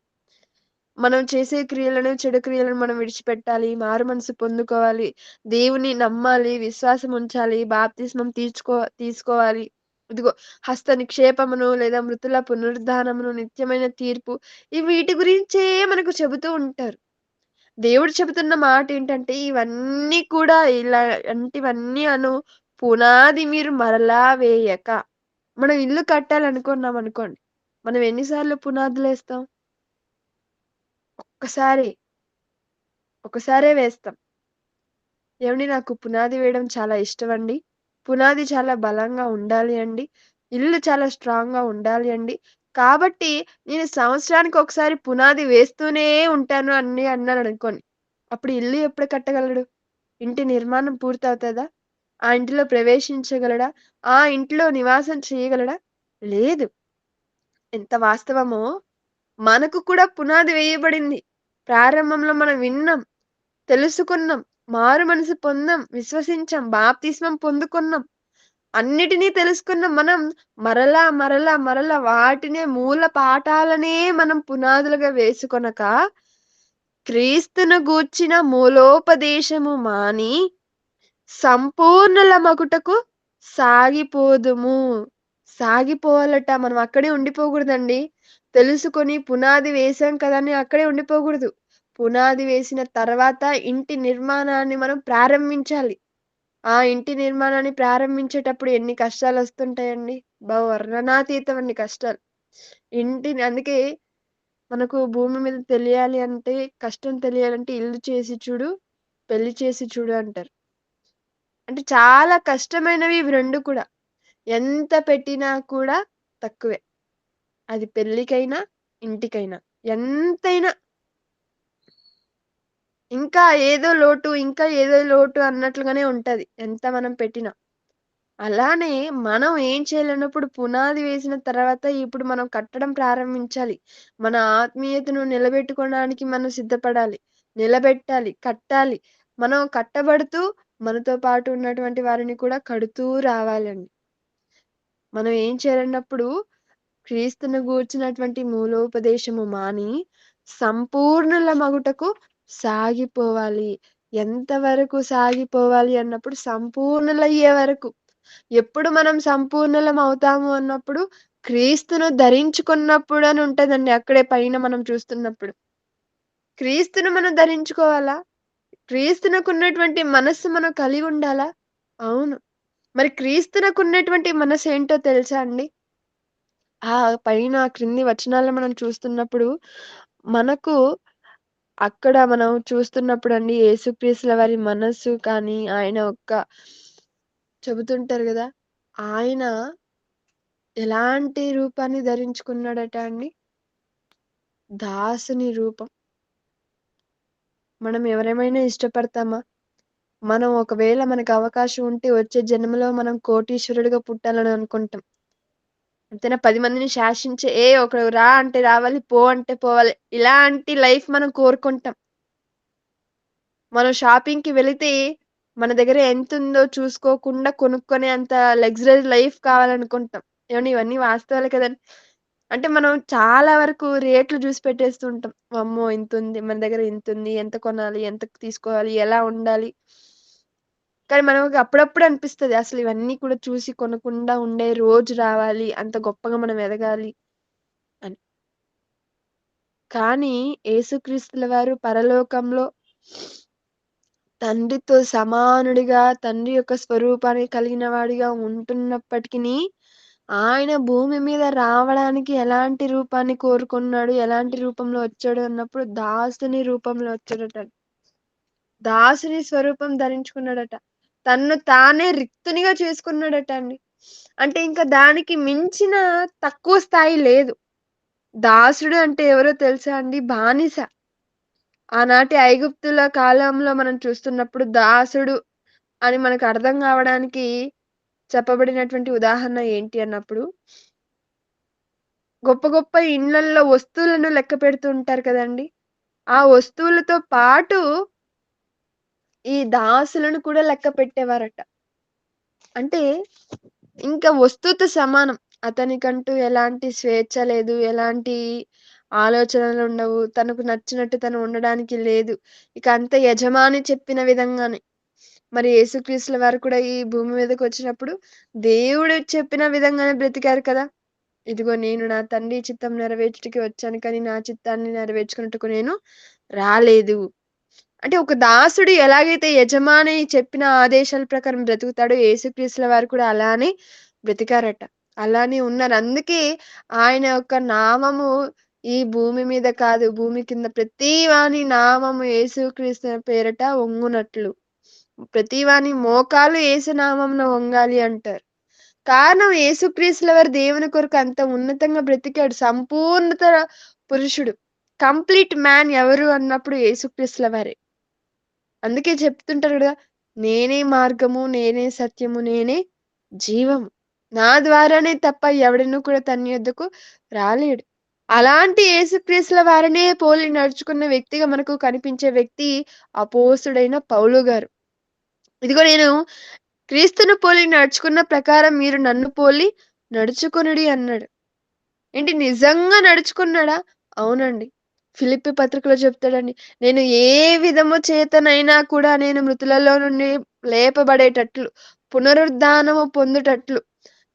మనం చేసే క్రియలను, చెడు క్రియలను మనం విడిచిపెట్టాలి. మారు మనసు పొందుకోవాలి. దేవుని నమ్మాలి, విశ్వాసం ఉంచాలి, బాప్తిస్మం తీసుకోవాలి. ఇదిగో హస్త నిక్షేపమును లేదా మృతుల పునరుద్ధానమును, నిత్యమైన తీర్పు వీటి గురించే మనకు చెబుతూ ఉంటారు. దేవుడు చెబుతున్న మాట ఏంటంటే ఇవన్నీ కూడా ఇలాంటివన్నీ పునాది మీరు మరలా వేయక. మనం ఇల్లు కట్టాలనుకున్నాం అనుకోండి. మనం ఎన్నిసార్లు పునాదులేస్తాం? ఒకసారే వేస్తాం. ఏవండీ నాకు పునాది వేయడం చాలా ఇష్టమండి. పునాది చాలా బలంగా ఉండాలి అండి. ఇల్లు చాలా స్ట్రాంగ్‌గా ఉండాలి అండి. కాబట్టి నేను సంవత్సరానికి ఒకసారి పునాది వేస్తూనే ఉంటాను అని అన్నాననుకోండి. అప్పుడు ఇల్లు ఎప్పుడు కట్టగలడు? ఇంటి నిర్మాణం పూర్తవుతదా? ఆ ఇంటిలో ప్రవేశించగలడా? ఆ ఇంట్లో నివాసం చేయగలడా? లేదు. ఎంత వాస్తవమో మనకు కూడా పునాది వేయబడింది. ప్రారంభంలో మనం విన్నాం, తెలుసుకున్నాం, మారు మనసు పొందాం, విశ్వసించాం, బాప్తిస్మం పొందుకున్నాం. అన్నిటినీ తెలుసుకున్న మనం మరలా, మరలా, మరలా వాటినే మూల పాఠాలనే మనం పునాదులుగా వేసుకొనక, క్రీస్తును గూర్చిన మూలోపదేశము మాని, సంపూర్ణుల మగుటకు సాగిపోదుము. సాగిపోవాలట. మనం అక్కడే ఉండిపోకూడదండి. తెలుసుకొని పునాది వేశాం కదా అని అక్కడే ఉండిపోకూడదు. పునాది వేసిన తర్వాత ఇంటి నిర్మాణాన్ని మనం ప్రారంభించాలి. ఆ ఇంటి నిర్మాణాన్ని ప్రారంభించేటప్పుడు ఎన్ని కష్టాలొస్తుంటాయండి. వర్ణనాతీతమన్ని కష్టాలు. అందుకే మనకు భూమి మీద తెలియాలి అంటే, కష్టం తెలియాలంటే ఇల్లు చేసి చూడు, పెళ్లి చేసి చూడు అంటారు. అంటే చాలా కష్టమైనవి ఇవి 2 కూడా. ఎంత పెట్టినా కూడా తక్కువే. అది పెళ్ళికైనా, ఇంటికైనా. ఎంతైనా ఇంకా ఏదో లోటు, ఇంకా ఏదో లోటు అన్నట్లుగానే ఉంటది. ఎంత మనం పెట్టినా. అలానే మనం ఏం చేయాలన్నప్పుడు పునాది వేసిన తర్వాత ఇప్పుడు మనం కట్టడం ప్రారంభించాలి. మన ఆత్మీయతను నిలబెట్టుకోవడానికి మనం సిద్ధపడాలి. నిలబెట్టాలి, కట్టాలి. మనం కట్టబడుతూ మనతో పాటు ఉన్నటువంటి వారిని కూడా కడుతూ రావాలండి. మనం ఏం చేయాలన్నప్పుడు క్రీస్తును గూర్చినటువంటి మూలోపదేశము మాని సంపూర్ణుల మగుటకు సాగిపోవాలి. ఎంతవరకు సాగిపోవాలి అన్నప్పుడు సంపూర్ణులయ్యే వరకు. ఎప్పుడు మనం సంపూర్ణులం అవుతాము అన్నప్పుడు క్రీస్తును ధరించుకున్నప్పుడు అని ఉంటదండి. అక్కడే పైన మనం చూస్తున్నప్పుడు. క్రీస్తును మనం ధరించుకోవాలా? క్రీస్తునకున్నటువంటి మనస్సు మనం కలిగి ఉండాలా? అవును. మరి క్రీస్తునకున్నటువంటి మనసేంటో తెలుసా అండి? ఆ పైన క్రింది వచనాల్లో మనం చూస్తున్నప్పుడు మనకు అక్కడ మనం చూస్తున్నప్పుడండి యేసుక్రీస్తుల వారి మనస్సు కానీ, ఆయన చెబుతుంటారు గదా! ఆయన ఎలాంటి రూపాన్ని ధరించుకున్నాడట అండి? దాసుని రూపం. మనం ఎవరేమైనా ఇష్టపడతామా? మనం ఒకవేళ మనకు అవకాశం ఉంటే వచ్చే జన్మలో మనం కోటీశ్వరుడిగా పుట్టాలని అనుకుంటాం. అంతేనా? 10 మందిని శాసించే ఒకడు రా అంటే రావాలి, పో అంటే పోవాలి. ఇలాంటి లైఫ్ మనం కోరుకుంటాం. మనం షాపింగ్‌కి వెళితే మన దగ్గర ఎంతుందో చూసుకోకుండా కొనుక్కునే అంత లగ్జరీ లైఫ్ కావాలనుకుంటాం. ఏవండీ ఇవన్నీ వాస్తవాలే కదండీ! అంటే మనం చాలా వరకు రేట్లు జూసి పెట్టేస్తూ ఉంటాం. వామ్మో! ఇంతుంది. మన దగ్గర ఇంతుంది. ఎంత కొనాలి? ఎంతకు తీసుకోవాలి? ఎలా ఉండాలి? కానీ మనకు అప్పుడప్పుడు అనిపిస్తది. అసలు ఇవన్నీ కూడా చూసి కొనకుండా ఉండే రోజు రావాలి. అంత గొప్పగా మనం ఎదగాలి అని. కానీ యేసుక్రీస్తుల వారు పరలోకంలో తండ్రితో సమానుడిగా, తండ్రి యొక్క స్వరూపాన్ని కలిగిన వాడిగా ఉంటున్నప్పటికిని, ఆయన భూమి మీద రావడానికి ఎలాంటి రూపాన్ని కోరుకున్నాడు, ఎలాంటి రూపంలో వచ్చాడు అన్నప్పుడు దాసుని రూపంలో వచ్చాడట. దాసుని స్వరూపం ధరించుకున్నాడట. తన్ను తానే రిక్తునిగా చేసుకున్నాడట అండి. అంటే ఇంక దానికి మించిన తక్కువ స్థాయి లేదు. దాసుడు అంటే ఎవరో తెలుసా అండి? బానిస. ఆనాటి ఐగుప్తుల కాలంలో మనం చూస్తున్నప్పుడు దాసుడు అని మనకు అర్థం కావడానికి చెప్పబడినటువంటి ఉదాహరణ ఏంటి అన్నప్పుడు, గొప్ప గొప్ప ఇండ్లల్లో వస్తువులను లెక్క పెడుతూ ఉంటారు కదండీ! ఆ వస్తువులతో పాటు ఈ దాసులను కూడా లెక్క పెట్టేవారట. అంటే ఇంకా వస్తువుతో సమానం. అతనికంటూ ఎలాంటి స్వేచ్ఛ లేదు. ఎలాంటి ఆలోచనలుండవు. తనకు నచ్చినట్టు తను ఉండడానికి లేదు. ఇక అంతా యజమాని చెప్పిన విధంగానే. మరి యేసుక్రీస్తుల వారు కూడా ఈ భూమి మీదకొచ్చినప్పుడు దేవుడు చెప్పిన విధంగానే బ్రతికారు కదా! ఇదిగో నేను నా తండ్రి చిత్తం నెరవేర్చుటకి వచ్చాను కానీ నా చిత్తాన్ని నెరవేర్చుకున్నట్టుకు నేను రాలేదు. అంటే ఒక దాసుడు ఎలాగైతే యజమాని చెప్పిన ఆదేశాల ప్రకారం బ్రతుకుతాడో యేసుక్రీస్తుల వారు కూడా అలానే బ్రతికారట. అలానే ఉన్నారు. అందుకే ఆయన యొక్క నామము ఈ భూమి మీద కాదు, భూమి కింద ప్రతి వాని నామము యేసుక్రీస్తు పేరట వంగునట్లు. ప్రతి వాని మోకాలు యేసు నామమున వంగాలి అంటారు. కారణం యేసుక్రీస్తుల వారు దేవుని కొరకు అంత ఉన్నతంగా బ్రతికాడు. సంపూర్ణత పురుషుడు. కంప్లీట్ మ్యాన్ ఎవరు అన్నప్పుడు యేసుక్రీస్తుల వారే. అందుకే చెప్తుంటారు గదా! నేనే మార్గము, నేనే సత్యము, నేనే జీవము. నా ద్వారానే తప్ప ఎవడును కూడా తన యొద్దకు రాలేడు. అలాంటి యేసుక్రీస్తుల వారినే పోలి నడుచుకున్న వ్యక్తిగా మనకు కనిపించే వ్యక్తి అపోస్తుడైన పౌలు గారు. ఇదిగో నేను క్రీస్తును పోలి నడుచుకున్న ప్రకారం మీరు నన్ను పోలి నడుచుకొనుడి అన్నాడు. ఏంటి నిజంగా నడుచుకున్నాడా? అవునండి. ఫిలిప్పీ పత్రికలో చెప్తాడండి. నేను ఏ విధము చేతనైనా కూడా నేను మృతులలో నుండి లేపబడేటట్లు, పునరుద్ధానము పొందుటట్లు,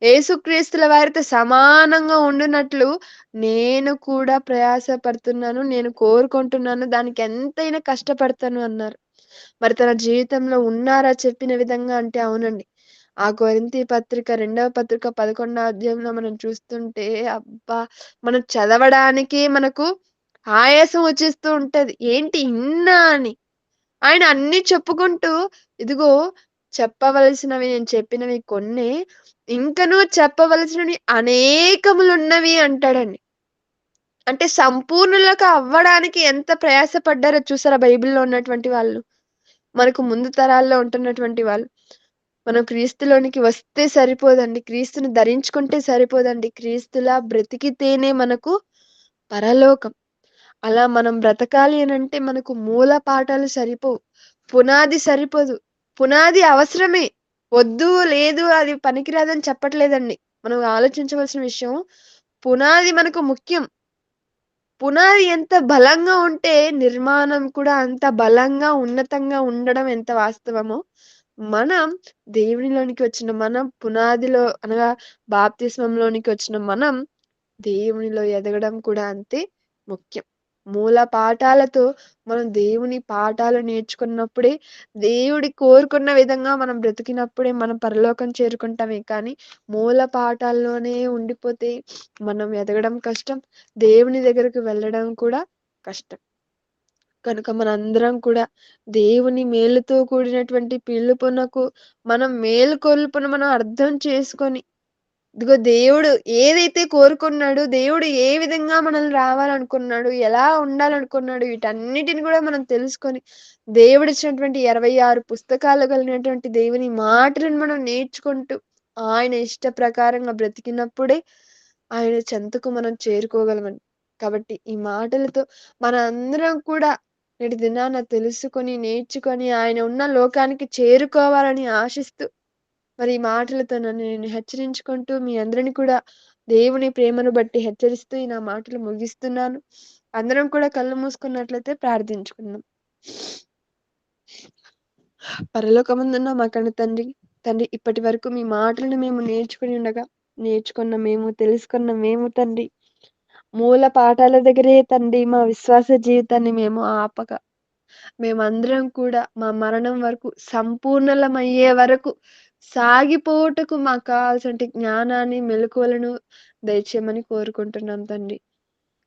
యేసుక్రీస్తుల వారితో సమానంగా ఉండునట్లు నేను కూడా ప్రయాసపడుతున్నాను. నేను కోరుకుంటున్నాను. దానికి ఎంతైనా కష్టపడతాను అన్నారు. మరి తన జీవితంలో ఉన్నారా చెప్పిన విధంగా అంటే అవునండి. ఆ కొరింథీ పత్రిక రెండవ పత్రిక 11వ అధ్యాయంలో మనం చూస్తుంటే అబ్బా! మనం చదవడానికే మనకు ఆయాసం వచ్చేస్తూ ఉంటది. ఏంటి ఇన్నా అని. ఆయన అన్నీ చెప్పుకుంటూ ఇదిగో చెప్పవలసినవి నేను చెప్పినవి కొన్నే, ఇంకనూ చెప్పవలసినవి అనేకములున్నవి అంటాడండి. అంటే సంపూర్ణులుగా అవ్వడానికి ఎంత ప్రయాస పడ్డారో చూసారా బైబిల్‌లో ఉన్నటువంటి వాళ్ళు. మనకు ముందు తరాల్లో ఉంటున్నటువంటి వాళ్ళు. మనం క్రీస్తులోనికి వస్తే సరిపోదండి. క్రీస్తుని ధరించుకుంటే సరిపోదండి. క్రీస్తులా బ్రతికితేనే మనకు పరలోకం. అలా మనం బ్రతకాలి అనంటే మనకు మూల పాఠాలు సరిపోవు. పునాది సరిపోదు. పునాది అవసరమే. వద్దు, లేదు అది పనికిరాదని చెప్పట్లేదండి. మనం ఆలోచించవలసిన విషయం పునాది మనకు ముఖ్యం. పునాది ఎంత బలంగా ఉంటే నిర్మాణం కూడా అంత బలంగా, ఉన్నతంగా ఉండడం ఎంత వాస్తవమో, మనం దేవునిలోనికి వచ్చిన మనం పునాదిలో అనగా బాప్తిస్మంలోనికి వచ్చిన మనం దేవునిలో ఎదగడం కూడా అంతే ముఖ్యం. మూల పాఠాలతో మనం దేవుని పాఠాలు నేర్చుకున్నప్పుడే, దేవుడి కోరుకున్న విధంగా మనం బ్రతికినప్పుడే మనం పరలోకం చేరుకుంటామే కానీ, మూల పాఠాల్లోనే ఉండిపోతే మనం ఎదగడం కష్టం. దేవుని దగ్గరకు వెళ్ళడం కూడా కష్టం. కనుక మనందరం కూడా దేవుని మేలుతో కూడినటువంటి పిలుపునకు మనం మేలుకొలుపును మనం అర్థం చేసుకొని ఇదిగో దేవుడు ఏదైతే కోరుకున్నాడో, దేవుడు ఏ విధంగా మనల్ని రావాలనుకున్నాడు, ఎలా ఉండాలనుకున్నాడు, వీటన్నిటిని కూడా మనం తెలుసుకొని, దేవుడిచ్చినటువంటి 26 పుస్తకాలు కలిగినటువంటి దేవుని మాటలను మనం నేర్చుకుంటూ, ఆయన ఇష్ట ప్రకారంగా బ్రతికినప్పుడే ఆయన చెంతకు మనం చేరుకోగలమండి. కాబట్టి ఈ మాటలతో మనందరం కూడా నేటి దినాన తెలుసుకొని, నేర్చుకొని, ఆయన ఉన్న లోకానికి చేరుకోవాలని ఆశిస్తూ, మరి ఈ మాటలతో నన్ను నేను హెచ్చరించుకుంటూ, మీ అందరిని కూడా దేవుని ప్రేమను బట్టి హెచ్చరిస్తూ ఈ నా మాటలు ముగిస్తున్నాను. అందరం కూడా కళ్ళు మూసుకున్నట్లయితే ప్రార్థించుకుందాం. పరలోకమందున్న మా కన్న తండ్రి, తండ్రి ఇప్పటి వరకు మీ మాటలను మేము నేర్చుకుని ఉండగా, నేర్చుకున్న మేము, తెలుసుకున్న మేము తండ్రి, మూల పాఠాల దగ్గరే తండ్రి మా విశ్వాస జీవితాన్ని మేము ఆపక, మేమందరం కూడా మా మరణం వరకు సంపూర్ణలమయ్యే వరకు సాగిపోవుటకు మాకు కావాల్సిన జ్ఞానాన్ని, మెలకువలను దయచేయమని కోరుకుంటున్నాం తండ్రి.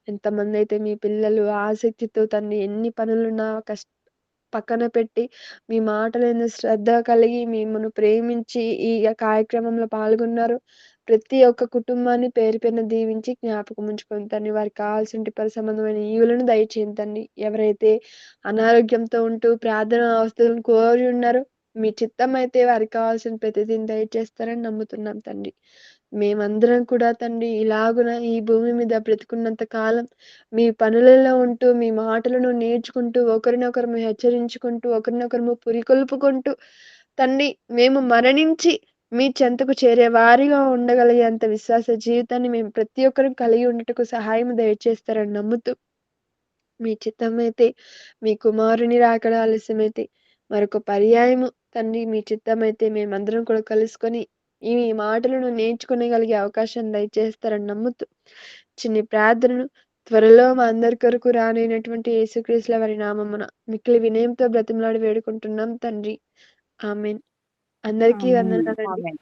ఎంతమంది అయితే మీ పిల్లలు ఆసక్తితో తండ్రి ఎన్ని పనులున్నా పక్కన పెట్టి మీ మాటలందు శ్రద్ధ కలిగి మిమ్మల్ని ప్రేమించి ఈ కార్యక్రమంలో పాల్గొన్నారు. ప్రతి ఒక్క కుటుంబాన్ని పేరు పేరున దీవించి జ్ఞాపకం ఉంచుకొని తండ్రి, వారికి కావాల్సిన పరి సంబంధమైన ఈవులను దయచేయండి తండ్రి. ఎవరైతే అనారోగ్యంతో ఉంటూ ప్రార్థన అవస్థలను కోరి ఉన్నారో, మీ చిత్తం అయితే వారికి కావాల్సిన ప్రతిదీని దయచేస్తారని నమ్ముతున్నాం తండ్రి. మేమందరం కూడా తండ్రి ఇలాగున ఈ భూమి మీద బ్రతికున్నంత కాలం మీ పనులలో ఉంటూ, మీ మాటలను నేర్చుకుంటూ, ఒకరినొకరము హెచ్చరించుకుంటూ, ఒకరినొకరము పురికొల్పుకుంటూ తండ్రి, మేము మరణించి మీ చెంతకు చేరే వారిగా ఉండగలిగేంత విశ్వాస జీవితాన్ని మేము ప్రతి ఒక్కరం కలిగి ఉండటకు సహాయం దయచేస్తారని నమ్ముతూ, మీ చిత్తమైతే, మీ కుమారుని రాకడ ఆలస్యమైతే మరొక పర్యాయము తండ్రి మీ చిత్తమైతే మేమందరం కూడా కలుసుకొని ఈ మాటలను నేర్చుకునగలిగే అవకాశం దయచేస్తారని నమ్ముతూ, చిన్ని ప్రార్థనను త్వరలో మా అందరి కొరకు రానైనటువంటి యేసుక్రీస్తుల వారి నామమున మిక్కిలి వినయంతో బ్రతిమలాడి వేడుకుంటున్నాం తండ్రి. ఆమేన్. అందరికీ వందనాలండి. ఆమేన్.